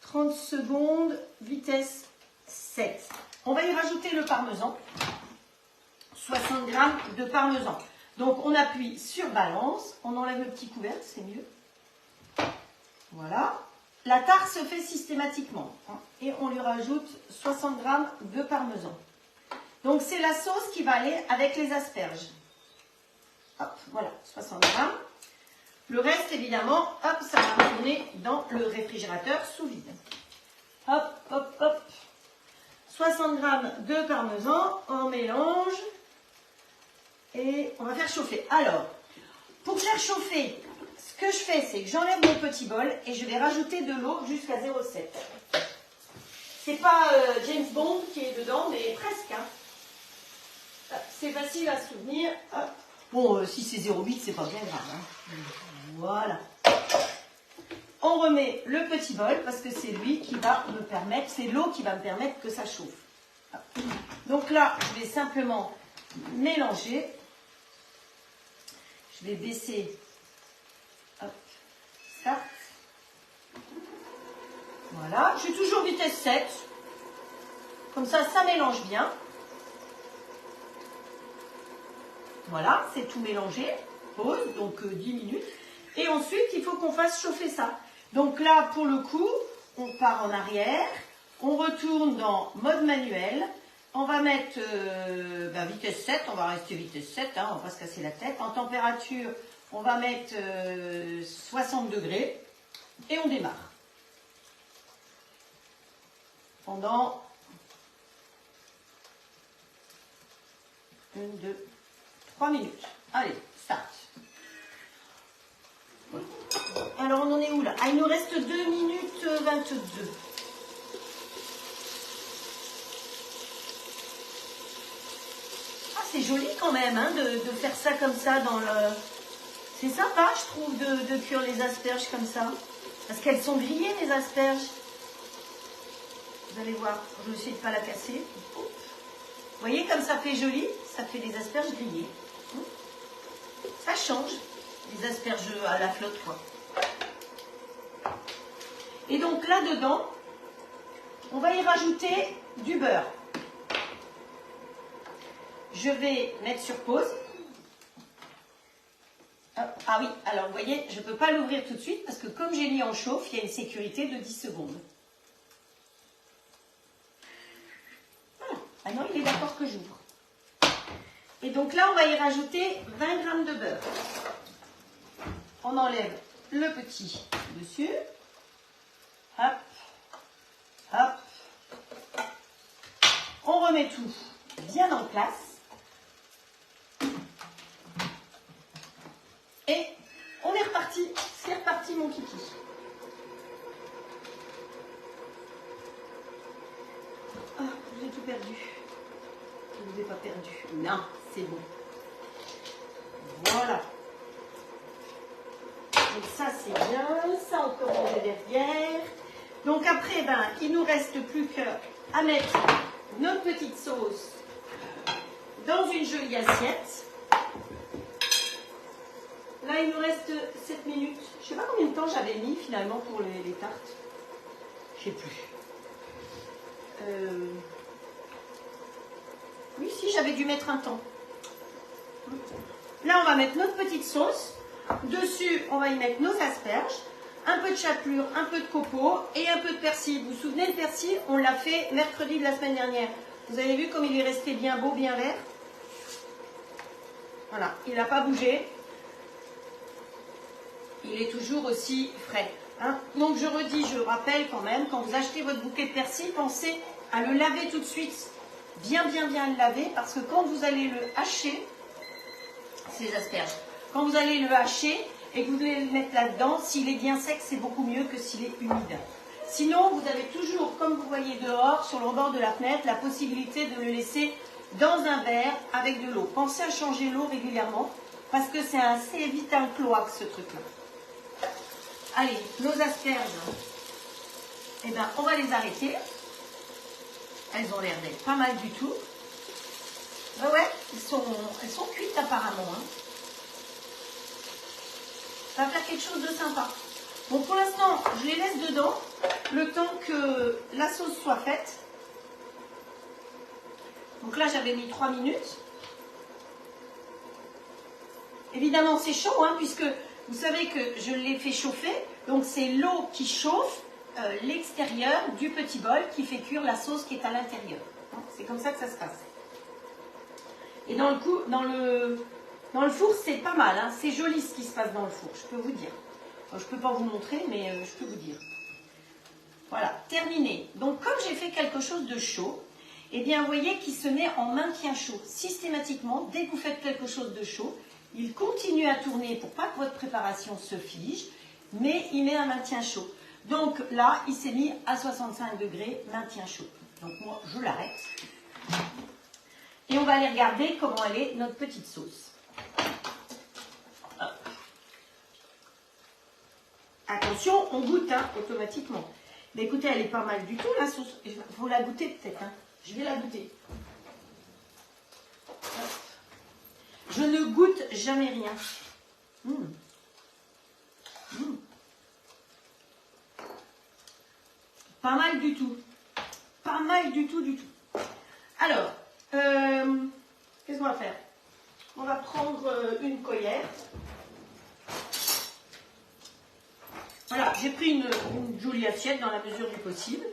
30 secondes. Vitesse 7. On va y rajouter le parmesan. 60 g de parmesan. Donc, on appuie sur balance. On enlève le petit couvercle, c'est mieux. Voilà. La tare se fait systématiquement. Hein, et on lui rajoute 60 g de parmesan. Donc, c'est la sauce qui va aller avec les asperges. Hop, voilà, 60 g. Le reste, évidemment, hop, ça va retourner dans le réfrigérateur sous vide. Hop, hop, hop. 60 g de parmesan, on mélange et on va faire chauffer. Alors, pour faire chauffer, ce que je fais, c'est que j'enlève mon petit bol et je vais rajouter de l'eau jusqu'à 0,7. C'est pas James Bond qui est dedans, mais presque. Hein. C'est facile à se souvenir. Hop. Bon, si c'est 0,8, c'est pas bien grave. Hein. Voilà. On remet le petit bol parce que c'est lui qui va me permettre, c'est l'eau qui va me permettre que ça chauffe. Donc là, je vais simplement mélanger. Je vais baisser hop, ça. Voilà, je suis toujours vitesse 7. Comme ça, ça mélange bien. Voilà, c'est tout mélangé. Pause, donc 10 minutes. Et ensuite, il faut qu'on fasse chauffer ça. Donc là, pour le coup, on part en arrière. On retourne dans mode manuel. On va mettre vitesse 7. On va rester vitesse 7. Hein, on va pas se casser la tête. En température, on va mettre 60 degrés. Et on démarre. Pendant 1, 2, 3 minutes. Allez, start. Alors, on en est où là? Ah, il nous reste 2 minutes 22. Ah, c'est joli quand même hein, de faire ça comme ça dans le... C'est sympa, je trouve, de cuire les asperges comme ça. Parce qu'elles sont grillées, les asperges. Vous allez voir, je vais essayer de ne pas la casser. Vous voyez comme ça fait joli? Ça fait des asperges grillées. Ça change. Les asperges à la flotte, quoi. Et donc là-dedans, on va y rajouter du beurre. Je vais mettre sur pause. Ah oui, alors vous voyez, je ne peux pas l'ouvrir tout de suite parce que comme j'ai mis en chauffe, il y a une sécurité de 10 secondes. Voilà. Ah non, il est d'accord que j'ouvre. Et donc là, on va y rajouter 20 g de beurre. On enlève le petit dessus. Hop, hop. On remet tout bien en place. Et on est reparti. C'est reparti, mon kiki. Ah, j'ai tout perdu. Je ne vous ai pas perdu. Non, c'est bon. Voilà. Donc ça, c'est bien. Ça, on peut ranger derrière. Donc après, il ne nous reste plus qu'à mettre notre petite sauce dans une jolie assiette. Là, il nous reste 7 minutes. Je ne sais pas combien de temps j'avais mis finalement pour les tartes. Je ne sais plus. Oui, si, j'avais dû mettre un temps. Là, on va mettre notre petite sauce. Dessus, on va y mettre nos asperges, un peu de chapelure, un peu de copeaux et un peu de persil. Vous vous souvenez, le persil, on l'a fait mercredi de la semaine dernière. Vous avez vu comme il est resté bien beau, bien vert? Voilà, il n'a pas bougé. Il est toujours aussi frais. Hein. Donc je redis, je rappelle quand même, quand vous achetez votre bouquet de persil, pensez à le laver tout de suite. Bien le laver, parce que quand vous allez le hacher, ces asperges, quand vous allez le hacher et que vous allez le mettre là-dedans, s'il est bien sec, c'est beaucoup mieux que s'il est humide. Sinon, vous avez toujours, comme vous voyez dehors, sur le rebord de la fenêtre, la possibilité de le laisser dans un verre avec de l'eau. Pensez à changer l'eau régulièrement, parce que c'est assez vite un cloaque, ce truc-là. Allez, nos asperges, on va les arrêter. Elles ont l'air d'être pas mal du tout. Ouais, elles sont cuites apparemment. Hein. Ça va faire quelque chose de sympa. Bon, pour l'instant, je les laisse dedans, le temps que la sauce soit faite. Donc là, j'avais mis 3 minutes. Évidemment, c'est chaud, hein, puisque vous savez que je l'ai fait chauffer. Donc, c'est l'eau qui chauffe l'extérieur du petit bol qui fait cuire la sauce qui est à l'intérieur. C'est comme ça que ça se passe. Et dans Dans le four, c'est pas mal, hein. C'est joli ce qui se passe dans le four, je peux vous dire. Alors, je ne peux pas vous montrer, mais je peux vous dire. Voilà, terminé. Donc, comme j'ai fait quelque chose de chaud, eh bien, vous voyez qu'il se met en maintien chaud. Systématiquement, dès que vous faites quelque chose de chaud, il continue à tourner pour pas que votre préparation se fige, mais il met un maintien chaud. Donc là, il s'est mis à 65 degrés, maintien chaud. Donc moi, je l'arrête. Et on va aller regarder comment elle est, notre petite sauce. Hop. Attention, on goûte hein, automatiquement. Mais écoutez, elle est pas mal du tout, la sauce. Il faut la goûter peut-être. Hein. Je vais la goûter. Hop. Je ne goûte jamais rien. Pas mal du tout. Pas mal du tout, du tout. Alors, qu'est-ce qu'on va faire? On va prendre une cuillère. Voilà, j'ai pris une jolie assiette dans la mesure du possible.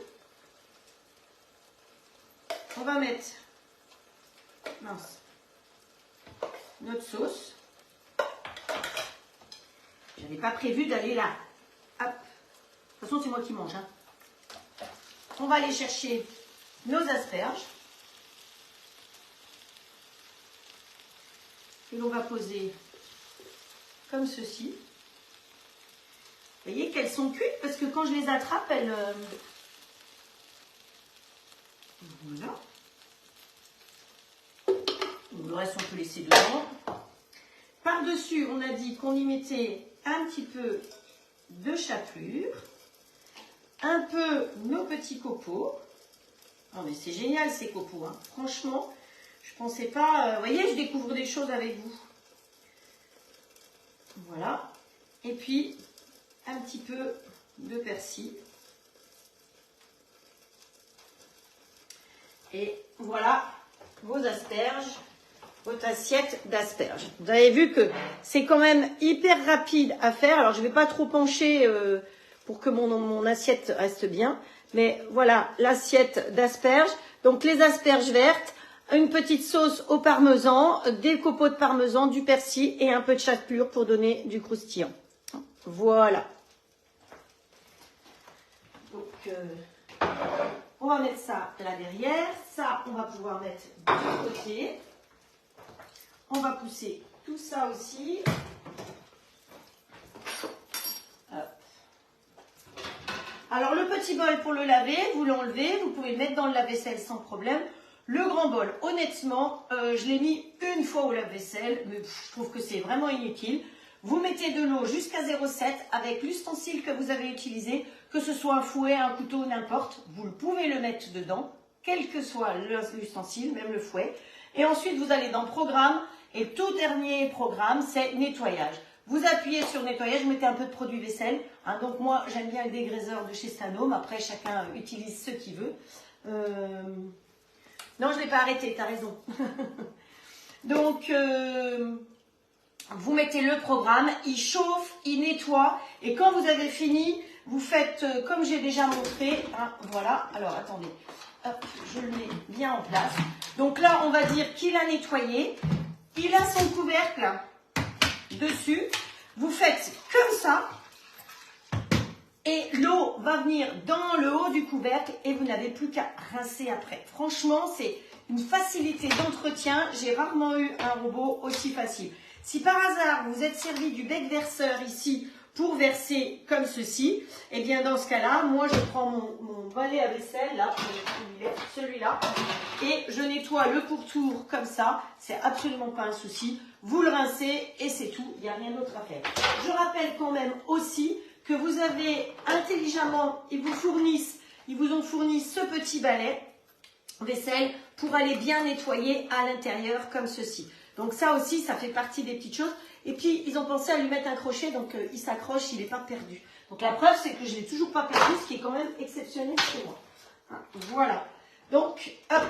On va mettre notre sauce. Je n'avais pas prévu d'aller là. Hop. De toute façon, c'est moi qui mange. Hein. On va aller chercher nos asperges. Et l'on va poser comme ceci. Vous voyez qu'elles sont cuites parce que quand je les attrape, elles... Voilà. Le reste, on peut laisser dedans. Par-dessus, on a dit qu'on y mettait un petit peu de chapelure, un peu nos petits copeaux. Non mais c'est génial ces copeaux, hein. Franchement, je pensais pas... vous voyez, je découvre des choses avec vous. Voilà. Et puis, un petit peu de persil. Et voilà vos asperges, votre assiette d'asperges. Vous avez vu que c'est quand même hyper rapide à faire. Alors, je ne vais pas trop pencher pour que mon assiette reste bien. Mais voilà, l'assiette d'asperges. Donc, les asperges vertes, une petite sauce au parmesan, des copeaux de parmesan, du persil et un peu de chapelure pour donner du croustillant. Voilà. Donc, on va mettre ça là derrière. Ça, on va pouvoir mettre de côté. On va pousser tout ça aussi. Hop. Alors, le petit bol pour le laver, vous l'enlevez. Vous pouvez le mettre dans le lave-vaisselle sans problème. Le grand bol, honnêtement, je l'ai mis une fois au lave-vaisselle, mais je trouve que c'est vraiment inutile. Vous mettez de l'eau jusqu'à 0,7 avec l'ustensile que vous avez utilisé, que ce soit un fouet, un couteau, n'importe. Vous pouvez le mettre dedans, quel que soit l'ustensile, même le fouet. Et ensuite, vous allez dans Programme. Et le tout dernier programme, c'est nettoyage. Vous appuyez sur nettoyage, vous mettez un peu de produit vaisselle. Hein, donc moi, j'aime bien le dégraisseur de chez Stanome. Après, chacun utilise ce qu'il veut. Non, je ne l'ai pas arrêté, tu as raison. Donc, vous mettez le programme, il chauffe, il nettoie. Et quand vous avez fini, vous faites comme j'ai déjà montré. Hein, voilà, alors attendez, hop, je le mets bien en place. Donc là, on va dire qu'il a nettoyé. Il a son couvercle dessus. Vous faites comme ça. Et l'eau va venir dans le haut du couvercle et vous n'avez plus qu'à rincer après. Franchement, c'est une facilité d'entretien. J'ai rarement eu un robot aussi facile. Si par hasard, vous êtes servi du bec verseur ici pour verser comme ceci, eh bien dans ce cas-là, moi je prends mon balai à vaisselle, là, celui-là, et je nettoie le pourtour comme ça. C'est absolument pas un souci. Vous le rincez et c'est tout. Il n'y a rien d'autre à faire. Je rappelle quand même aussi que vous avez intelligemment, ils vous ont fourni ce petit balai vaisselle pour aller bien nettoyer à l'intérieur comme ceci. Donc ça aussi, ça fait partie des petites choses. Et puis, ils ont pensé à lui mettre un crochet, donc il s'accroche, il n'est pas perdu. Donc la preuve, c'est que je ne l'ai toujours pas perdu, ce qui est quand même exceptionnel chez moi. Voilà. Donc, hop.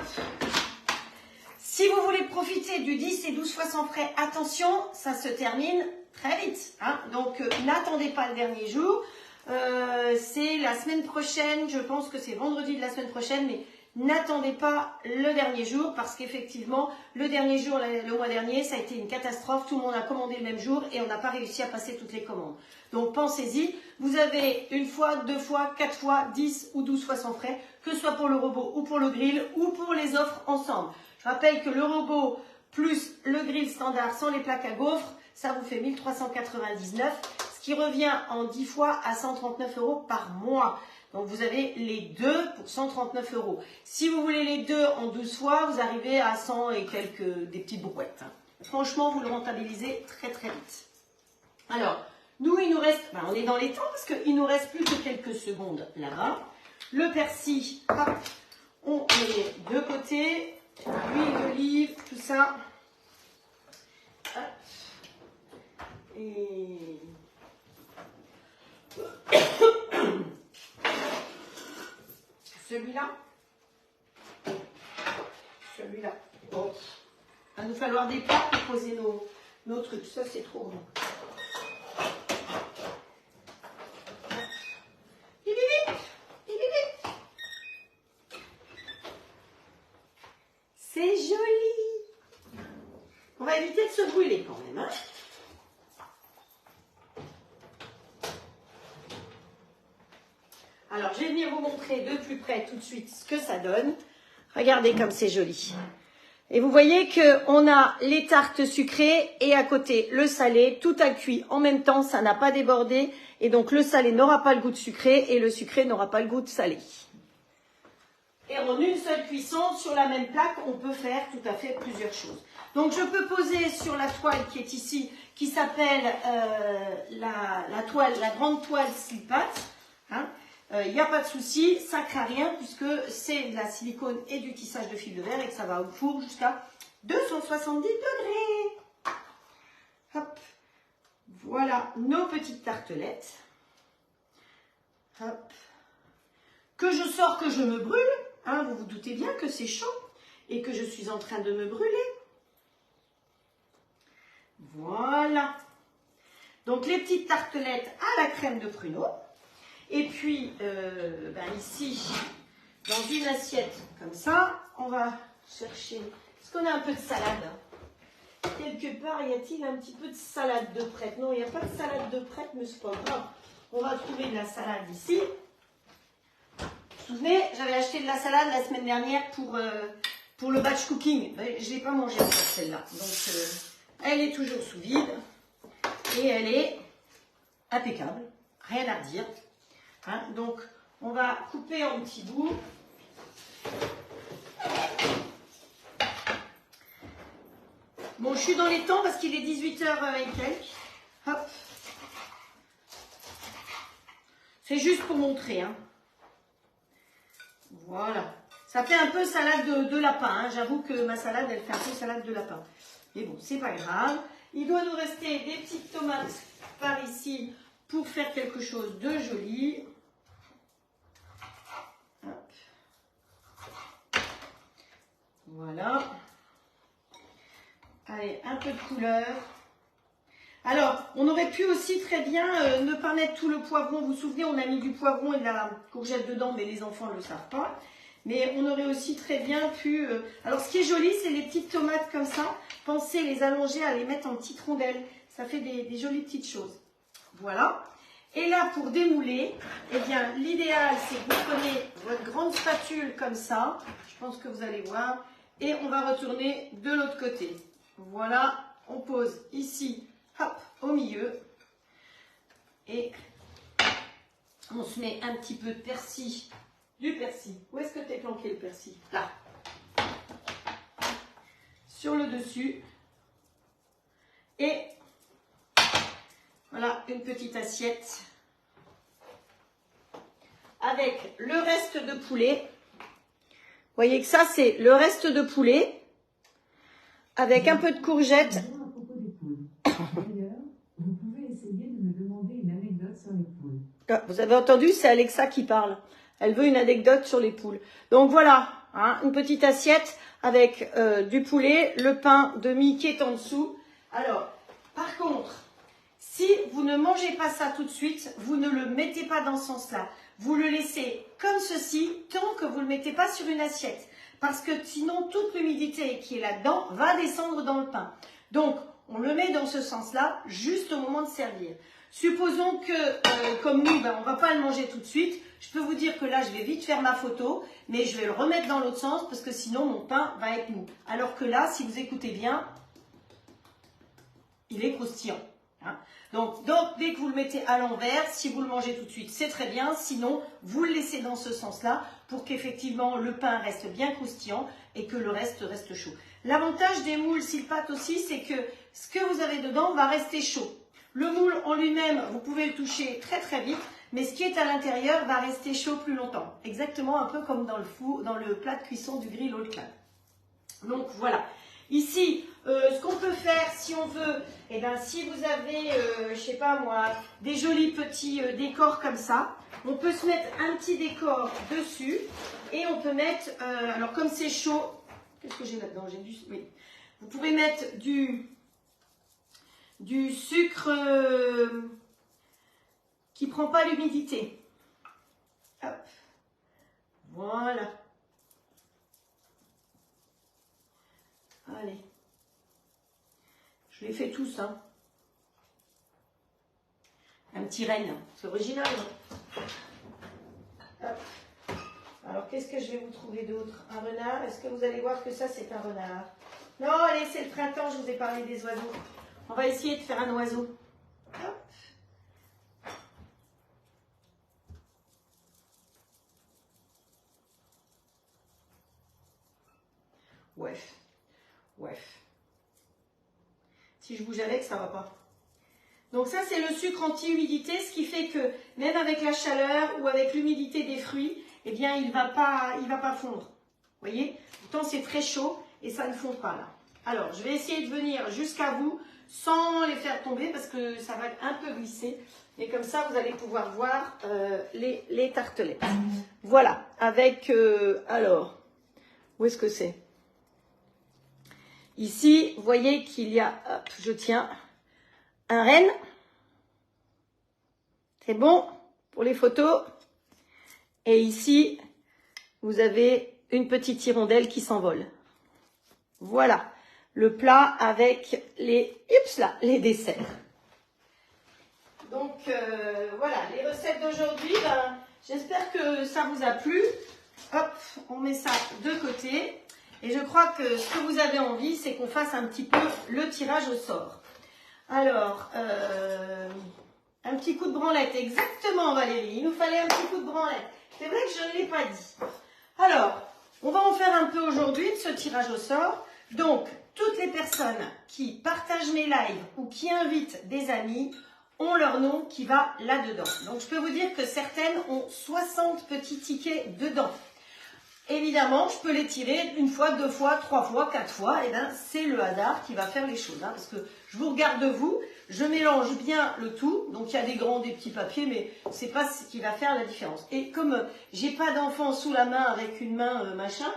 Si vous voulez profiter du 10 et 12 fois sans frais, attention, ça se termine très vite. Hein. Donc, n'attendez pas le dernier jour. C'est la semaine prochaine, je pense que c'est vendredi de la semaine prochaine, mais n'attendez pas le dernier jour parce qu'effectivement, le dernier jour, le mois dernier, ça a été une catastrophe. Tout le monde a commandé le même jour et on n'a pas réussi à passer toutes les commandes. Donc pensez-y, vous avez une fois, 2 fois, 4 fois, 10 ou 12 fois sans frais, que ce soit pour le robot ou pour le grill ou pour les offres ensemble. Je rappelle que le robot plus le grill standard sans les plaques à gaufres, ça vous fait 1399, ce qui revient en 10 fois à 139 € par mois. Donc vous avez les deux pour 139 €. Si vous voulez les deux en 12 fois, vous arrivez à 100 et quelques, des petites brouettes. Franchement, vous le rentabilisez très très vite. Alors, nous, il nous reste, on est dans les temps parce qu'il nous reste plus que quelques secondes là-bas. Le persil, hop, on met de côté. L'huile d'olive, tout ça. Hop. Et... celui-là. Celui-là. Bon. Il va nous falloir des plats pour poser nos trucs. Ça, c'est trop grand. C'est joli. On va éviter de se brûler quand même. Hein. Alors, je vais venir vous montrer de plus près tout de suite ce que ça donne. Regardez comme c'est joli. Et vous voyez qu'on a les tartes sucrées et à côté le salé. Tout a cuit en même temps, ça n'a pas débordé. Et donc, le salé n'aura pas le goût de sucré et le sucré n'aura pas le goût de salé. Et en une seule cuisson, sur la même plaque, on peut faire tout à fait plusieurs choses. Donc, je peux poser sur la toile qui est ici, qui s'appelle la grande toile Silpat. Hein. Il n'y a pas de souci, ça ne craint rien puisque c'est de la silicone et du tissage de fil de verre et que ça va au four jusqu'à 270 degrés. Hop. Voilà nos petites tartelettes. Hop. Que je sors, que je me brûle. Hein, vous vous doutez bien que c'est chaud et que je suis en train de me brûler. Voilà. Donc les petites tartelettes à la crème de pruneau. Et puis ici, dans une assiette comme ça, on va chercher. Est-ce qu'on a un peu de salade? Quelque part, y a-t-il un petit peu de salade de prête? Non, il n'y a pas de salade de prête, mais c'est pas grave. On va trouver de la salade ici. Vous vous souvenez, j'avais acheté de la salade la semaine dernière pour le batch cooking. Je ne l'ai pas mangée encore celle-là. Donc, elle est toujours sous vide. Et elle est impeccable. Rien à redire. Hein, donc, on va couper en petits bouts. Bon, je suis dans les temps parce qu'il est 18 h et quelques. Hop. C'est juste pour montrer. Hein. Voilà. Ça fait un peu salade de lapin. Hein. J'avoue que ma salade, elle fait un peu salade de lapin. Mais bon, c'est pas grave. Il doit nous rester des petites tomates par ici pour faire quelque chose de joli. Hop. Voilà. Allez, un peu de couleur. Alors, on aurait pu aussi très bien ne pas mettre tout le poivron. Vous vous souvenez, on a mis du poivron et de la courgette dedans, mais les enfants ne le savent pas. Mais on aurait aussi très bien pu... Alors, ce qui est joli, c'est les petites tomates comme ça. Pensez les allonger, à les mettre en petites rondelles. Ça fait des jolies petites choses. Voilà. Et là, pour démouler, eh bien, l'idéal, c'est que vous prenez votre grande spatule comme ça. Je pense que vous allez voir. Et on va retourner de l'autre côté. Voilà. On pose ici, hop, au milieu. Et on se met un petit peu de persil. Du persil. Où est-ce que tu es planqué le persil? Là. Sur le dessus. Et voilà, une petite assiette avec le reste de poulet. Vous voyez que ça, c'est le reste de poulet avec un peu de courgettes. D'ailleurs, vous pouvez essayer de me demander une anecdote sur les poules. Vous avez entendu, c'est Alexa qui parle. Elle veut une anecdote sur les poules. Donc voilà, hein, une petite assiette avec du poulet, le pain de mie qui est en dessous. Alors, par contre, si vous ne mangez pas ça tout de suite, vous ne le mettez pas dans ce sens-là. vous le laissez comme ceci tant que vous ne le mettez pas sur une assiette. Parce que sinon, toute l'humidité qui est là-dedans va descendre dans le pain. Donc, on le met dans ce sens-là, juste au moment de servir. Supposons que, comme nous, on ne va pas le manger tout de suite. Je peux vous dire que là, je vais vite faire ma photo, mais je vais le remettre dans l'autre sens parce que sinon, mon pain va être mou. Alors que là, si vous écoutez bien, il est croustillant. Hein. Donc, dès que vous le mettez à l'envers, si vous le mangez tout de suite, c'est très bien. Sinon, vous le laissez dans ce sens-là pour qu'effectivement, le pain reste bien croustillant et que le reste reste chaud. L'avantage des moules Silpat aussi, c'est que ce que vous avez dedans va rester chaud. Le moule en lui-même, vous pouvez le toucher très très vite, mais ce qui est à l'intérieur va rester chaud plus longtemps. Exactement un peu comme dans le four, dans le plat de cuisson du grill Old Clan. Donc voilà. Ici, ce qu'on peut faire si on veut, eh ben, si vous avez, je sais pas moi, des jolis petits décors comme ça, on peut se mettre un petit décor dessus et on peut mettre, alors comme c'est chaud, qu'est-ce que j'ai là-dedans? Oui. Vous pouvez mettre du sucre qui ne prend pas l'humidité. Hop. Voilà. Allez. Je les fais tous. Hein. Un petit renne. C'est original. Hein. Hop. Alors, qu'est-ce que je vais vous trouver d'autre? Un renard? Est-ce que vous allez voir que ça, c'est un renard? Non, allez, c'est le printemps. Je vous ai parlé des oiseaux. On va essayer de faire un oiseau. Hop. Ouais. Si je bouge avec, ça va pas. Donc ça, c'est le sucre anti-humidité, ce qui fait que même avec la chaleur ou avec l'humidité des fruits, eh bien, il va pas fondre. Vous voyez? Pourtant, c'est très chaud et ça ne fond pas là. Alors, je vais essayer de venir jusqu'à vous sans les faire tomber parce que ça va un peu glisser. Et comme ça, vous allez pouvoir voir les tartelettes. Voilà, avec... alors, où est-ce que c'est? Ici, vous voyez qu'il y a... Hop, je tiens un renne. C'est bon pour les photos. Et ici, vous avez une petite hirondelle qui s'envole. Voilà, le plat avec les desserts. Donc, voilà, les recettes d'aujourd'hui, ben, j'espère que ça vous a plu. Hop, on met ça de côté. Et je crois que ce que vous avez envie, c'est qu'on fasse un petit peu le tirage au sort. Alors, un petit coup de branlette, exactement Valérie, il nous fallait un petit coup de branlette. C'est vrai que je ne l'ai pas dit. Alors, on va en faire un peu aujourd'hui de ce tirage au sort. Donc, toutes les personnes qui partagent mes lives ou qui invitent des amis ont leur nom qui va là-dedans. Donc, je peux vous dire que certaines ont 60 petits tickets dedans. Évidemment, je peux les tirer une fois, deux fois, trois fois, quatre fois. Et bien, c'est le hasard qui va faire les choses. Hein, parce que je vous regarde vous, je mélange bien le tout. Donc, il y a des grands, des petits papiers, mais c'est pas ce qui va faire la différence. Et comme j'ai pas d'enfant sous la main avec une main machin,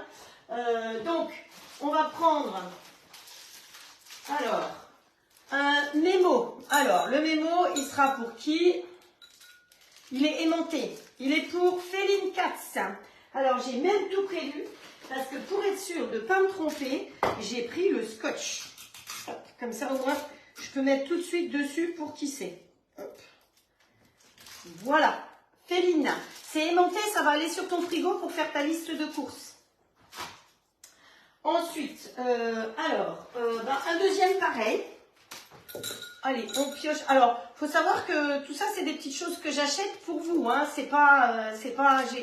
donc on va prendre alors un mémo. Alors, le mémo, il sera pour qui? Il est aimanté. Il est pour Féline Katz. Alors, j'ai même tout prévu, parce que pour être sûre de ne pas me tromper, j'ai pris le scotch. Hop, comme ça, au moins, je peux mettre tout de suite dessus pour qui c'est. Voilà, Féline. C'est aimanté, ça va aller sur ton frigo pour faire ta liste de courses. Ensuite, un deuxième pareil. Allez, on pioche. Alors, faut savoir que tout ça, c'est des petites choses que j'achète pour vous. Hein. C'est pas,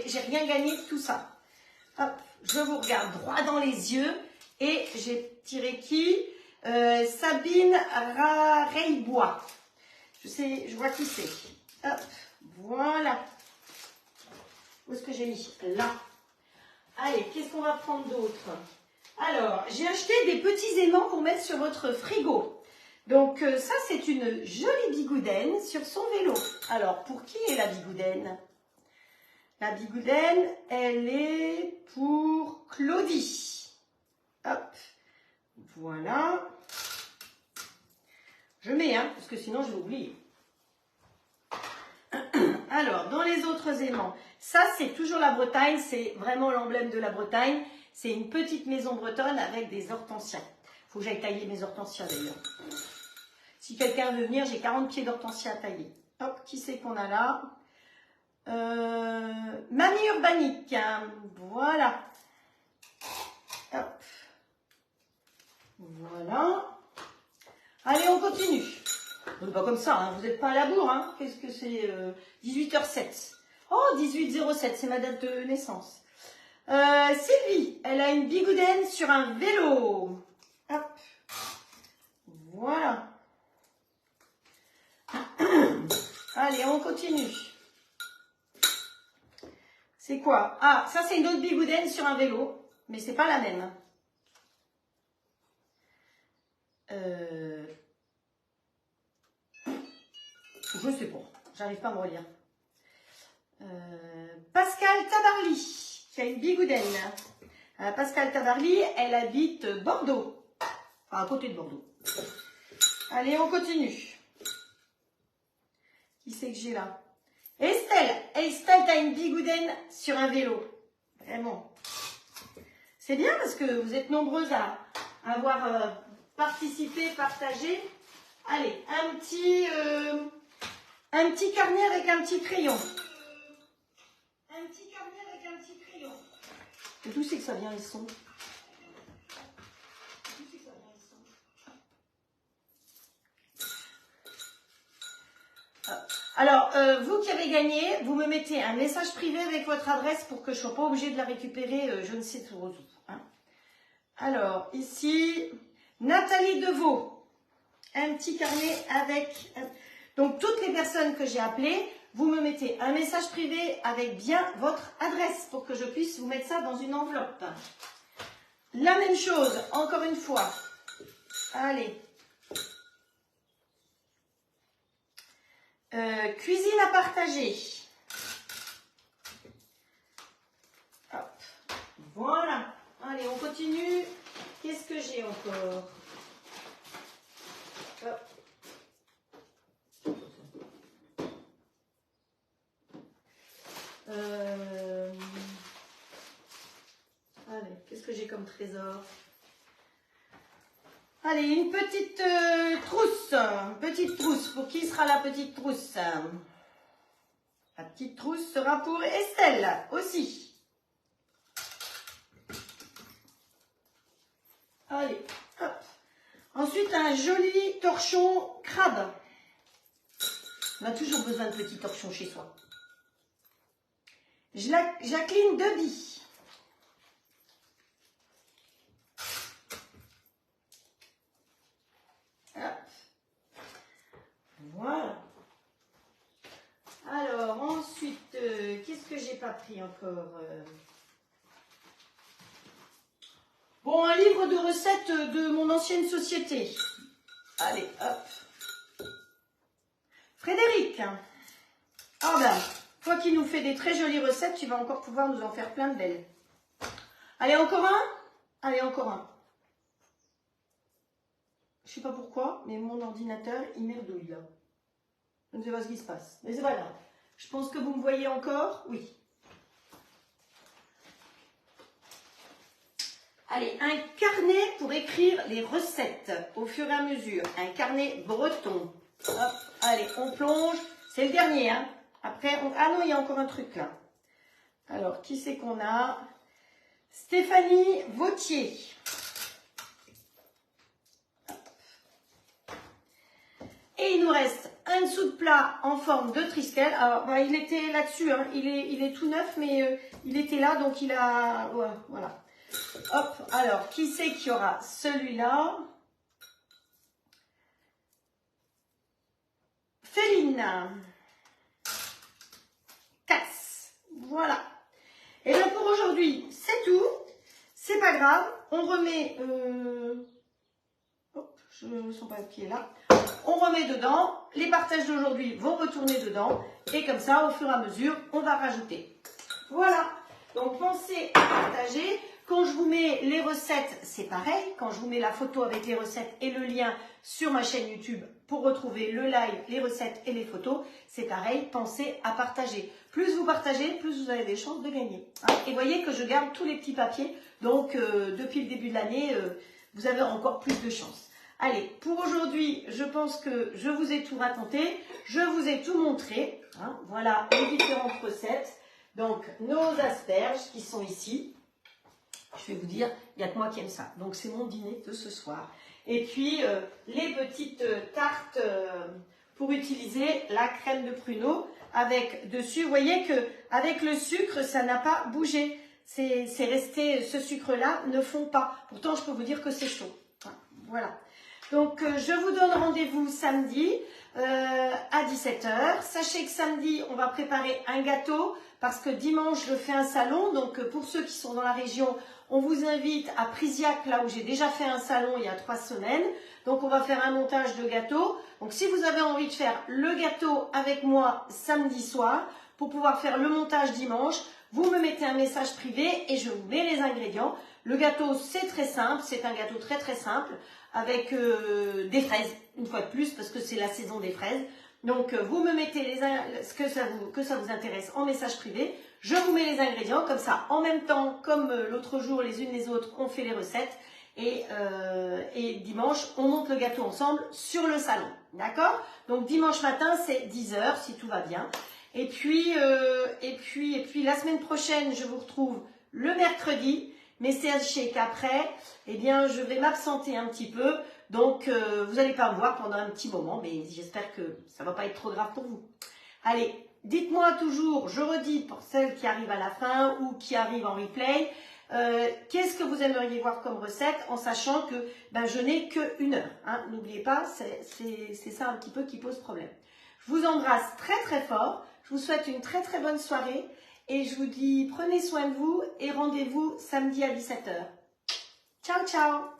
j'ai rien gagné de tout ça. Hop, je vous regarde droit dans les yeux et j'ai tiré qui? Sabine Raybois. Je vois qui c'est. Hop, voilà. Où est-ce que j'ai mis? Là. Allez, qu'est-ce qu'on va prendre d'autre? Alors, j'ai acheté des petits aimants pour mettre sur votre frigo. Donc ça, c'est une jolie bigoudaine sur son vélo. Alors, pour qui est la bigoudaine? La bigoudaine, elle est pour Claudie. Hop, voilà. Je mets, hein, parce que sinon je vais oublier. Alors, dans les autres aimants, Ça, c'est toujours la Bretagne, c'est vraiment l'emblème de la Bretagne. C'est une petite maison bretonne avec des hortensias. Il faut que j'aille tailler mes hortensias d'ailleurs. Si quelqu'un veut venir, j'ai 40 pieds d'hortensias à tailler. Hop, qui c'est qu'on a là? Mamie Urbanique, hein. Voilà. Hop. Voilà. Allez, on continue. Pas comme ça, hein. Vous n'êtes pas à la bourre. Hein. Qu'est-ce que c'est 18h07. Oh, 18h07, c'est ma date de naissance. Sylvie, elle a une bigoudaine sur un vélo. Hop. Voilà. Allez, on continue. C'est quoi? Ah, ça c'est une autre bigoudaine sur un vélo, mais c'est pas la même. Je sais pas, j'arrive pas à me relire. Pascal Tabarly, qui a une bigoudaine. Pascal Tabarly, elle habite Bordeaux, enfin à côté de Bordeaux. Allez, on continue. Qui c'est que j'ai là? Estelle, Estelle, t'as une bigoudaine sur un vélo. Vraiment. C'est bien parce que vous êtes nombreuses à avoir participé, partagé. Allez, un petit carnet avec un petit crayon. Un petit carnet avec un petit crayon. Et d'où c'est que ça vient les sons? Alors, vous qui avez gagné, vous me mettez un message privé avec votre adresse pour que je ne sois pas obligée de la récupérer, je ne sais trop où. Hein. Alors, ici, Nathalie Deveau, un petit carnet avec... Donc, toutes les personnes que j'ai appelées, vous me mettez un message privé avec bien votre adresse pour que je puisse vous mettre ça dans une enveloppe. La même chose, encore une fois. Allez. Cuisine à partager. Hop. Voilà. Allez, on continue. Qu'est-ce que j'ai encore? Hop. Allez, qu'est-ce que j'ai comme trésor? Allez, une petite trousse. Petite trousse. Pour qui sera la petite trousse? La petite trousse sera pour Estelle aussi. Allez, hop. Ensuite, un joli torchon crabe. On a toujours besoin de petits torchons chez soi. Jacqueline Deby. Voilà. Alors, ensuite, qu'est-ce que j'ai pas pris encore? Bon, un livre de recettes de mon ancienne société. Allez, hop. Frédéric. Ah ben, toi qui nous fais des très jolies recettes, tu vas encore pouvoir nous en faire plein de belles. Allez, encore un? Allez, encore un. Je sais pas pourquoi, mais mon ordinateur, il merdouille là. Je ne sais pas ce qui se passe, mais c'est pas grave. Je pense que vous me voyez encore. Oui. Allez, un carnet pour écrire les recettes au fur et à mesure. Un carnet breton. Hop, allez, on plonge. C'est le dernier, hein. Après, ah non, il y a encore un truc là. Alors, qui c'est qu'on a? Stéphanie Vautier. Et il nous reste un dessous de plat en forme de triskel. Alors, bah, il était là-dessus, hein. Il est tout neuf, mais il était là, donc il a... Ouais, voilà. Hop, alors, qui c'est qu'il y aura? Celui-là. Féline. Casse. Voilà. Et bien pour aujourd'hui, c'est tout. C'est pas grave. On remet... Hop, je ne sens pas qui est là. On remet dedans, les partages d'aujourd'hui vont retourner dedans et comme ça, au fur et à mesure, on va rajouter. Voilà, donc pensez à partager. Quand je vous mets les recettes, c'est pareil. Quand je vous mets la photo avec les recettes et le lien sur ma chaîne YouTube pour retrouver le live, les recettes et les photos, c'est pareil, pensez à partager. plus vous partagez, plus vous avez des chances de gagner. Hein. Et voyez que je garde tous les petits papiers, donc depuis le début de l'année, vous avez encore plus de chances. Allez, pour aujourd'hui, je pense que je vous ai tout raconté, je vous ai tout montré. Hein. Voilà les différentes recettes. Donc, nos asperges qui sont ici. Je vais vous dire, il n'y a que moi qui aime ça. Donc, c'est mon dîner de ce soir. Et puis, les petites tartes pour utiliser la crème de pruneau avec dessus. Vous voyez qu'avec le sucre, ça n'a pas bougé. C'est resté, ce sucre-là ne fond pas. Pourtant, je peux vous dire que c'est chaud. Voilà. Donc, je vous donne rendez-vous samedi à 17 h. Sachez que samedi, on va préparer un gâteau parce que dimanche, je fais un salon. Donc, pour ceux qui sont dans la région, on vous invite à Prisiac, là où j'ai déjà fait un salon il y a 3 semaines. Donc, on va faire un montage de gâteau. Donc, si vous avez envie de faire le gâteau avec moi samedi soir, pour pouvoir faire le montage dimanche, vous me mettez un message privé et je vous mets les ingrédients. Le gâteau, c'est très simple. C'est un gâteau très, très simple avec des fraises, une fois de plus, parce que c'est la saison des fraises. Donc, vous me mettez que ça vous intéresse en message privé. Je vous mets les ingrédients, comme ça, en même temps, comme l'autre jour, les unes les autres, on fait les recettes. Et dimanche, on monte le gâteau ensemble sur le salon. D'accord? Donc, dimanche matin, c'est 10 h, si tout va bien. Et puis, la semaine prochaine, je vous retrouve le mercredi. Mais sachez qu'après, eh bien, je vais m'absenter un petit peu. Donc, vous n'allez pas me voir pendant un petit moment. Mais j'espère que ça ne va pas être trop grave pour vous. Allez, dites-moi toujours, je redis pour celles qui arrivent à la fin ou qui arrivent en replay, qu'est-ce que vous aimeriez voir comme recette en sachant que je n'ai que 1 heure. Hein. N'oubliez pas, c'est ça un petit peu qui pose problème. Je vous embrasse très très fort. Je vous souhaite une très très bonne soirée. Et je vous dis, prenez soin de vous et rendez-vous samedi à 17 h. Ciao, ciao!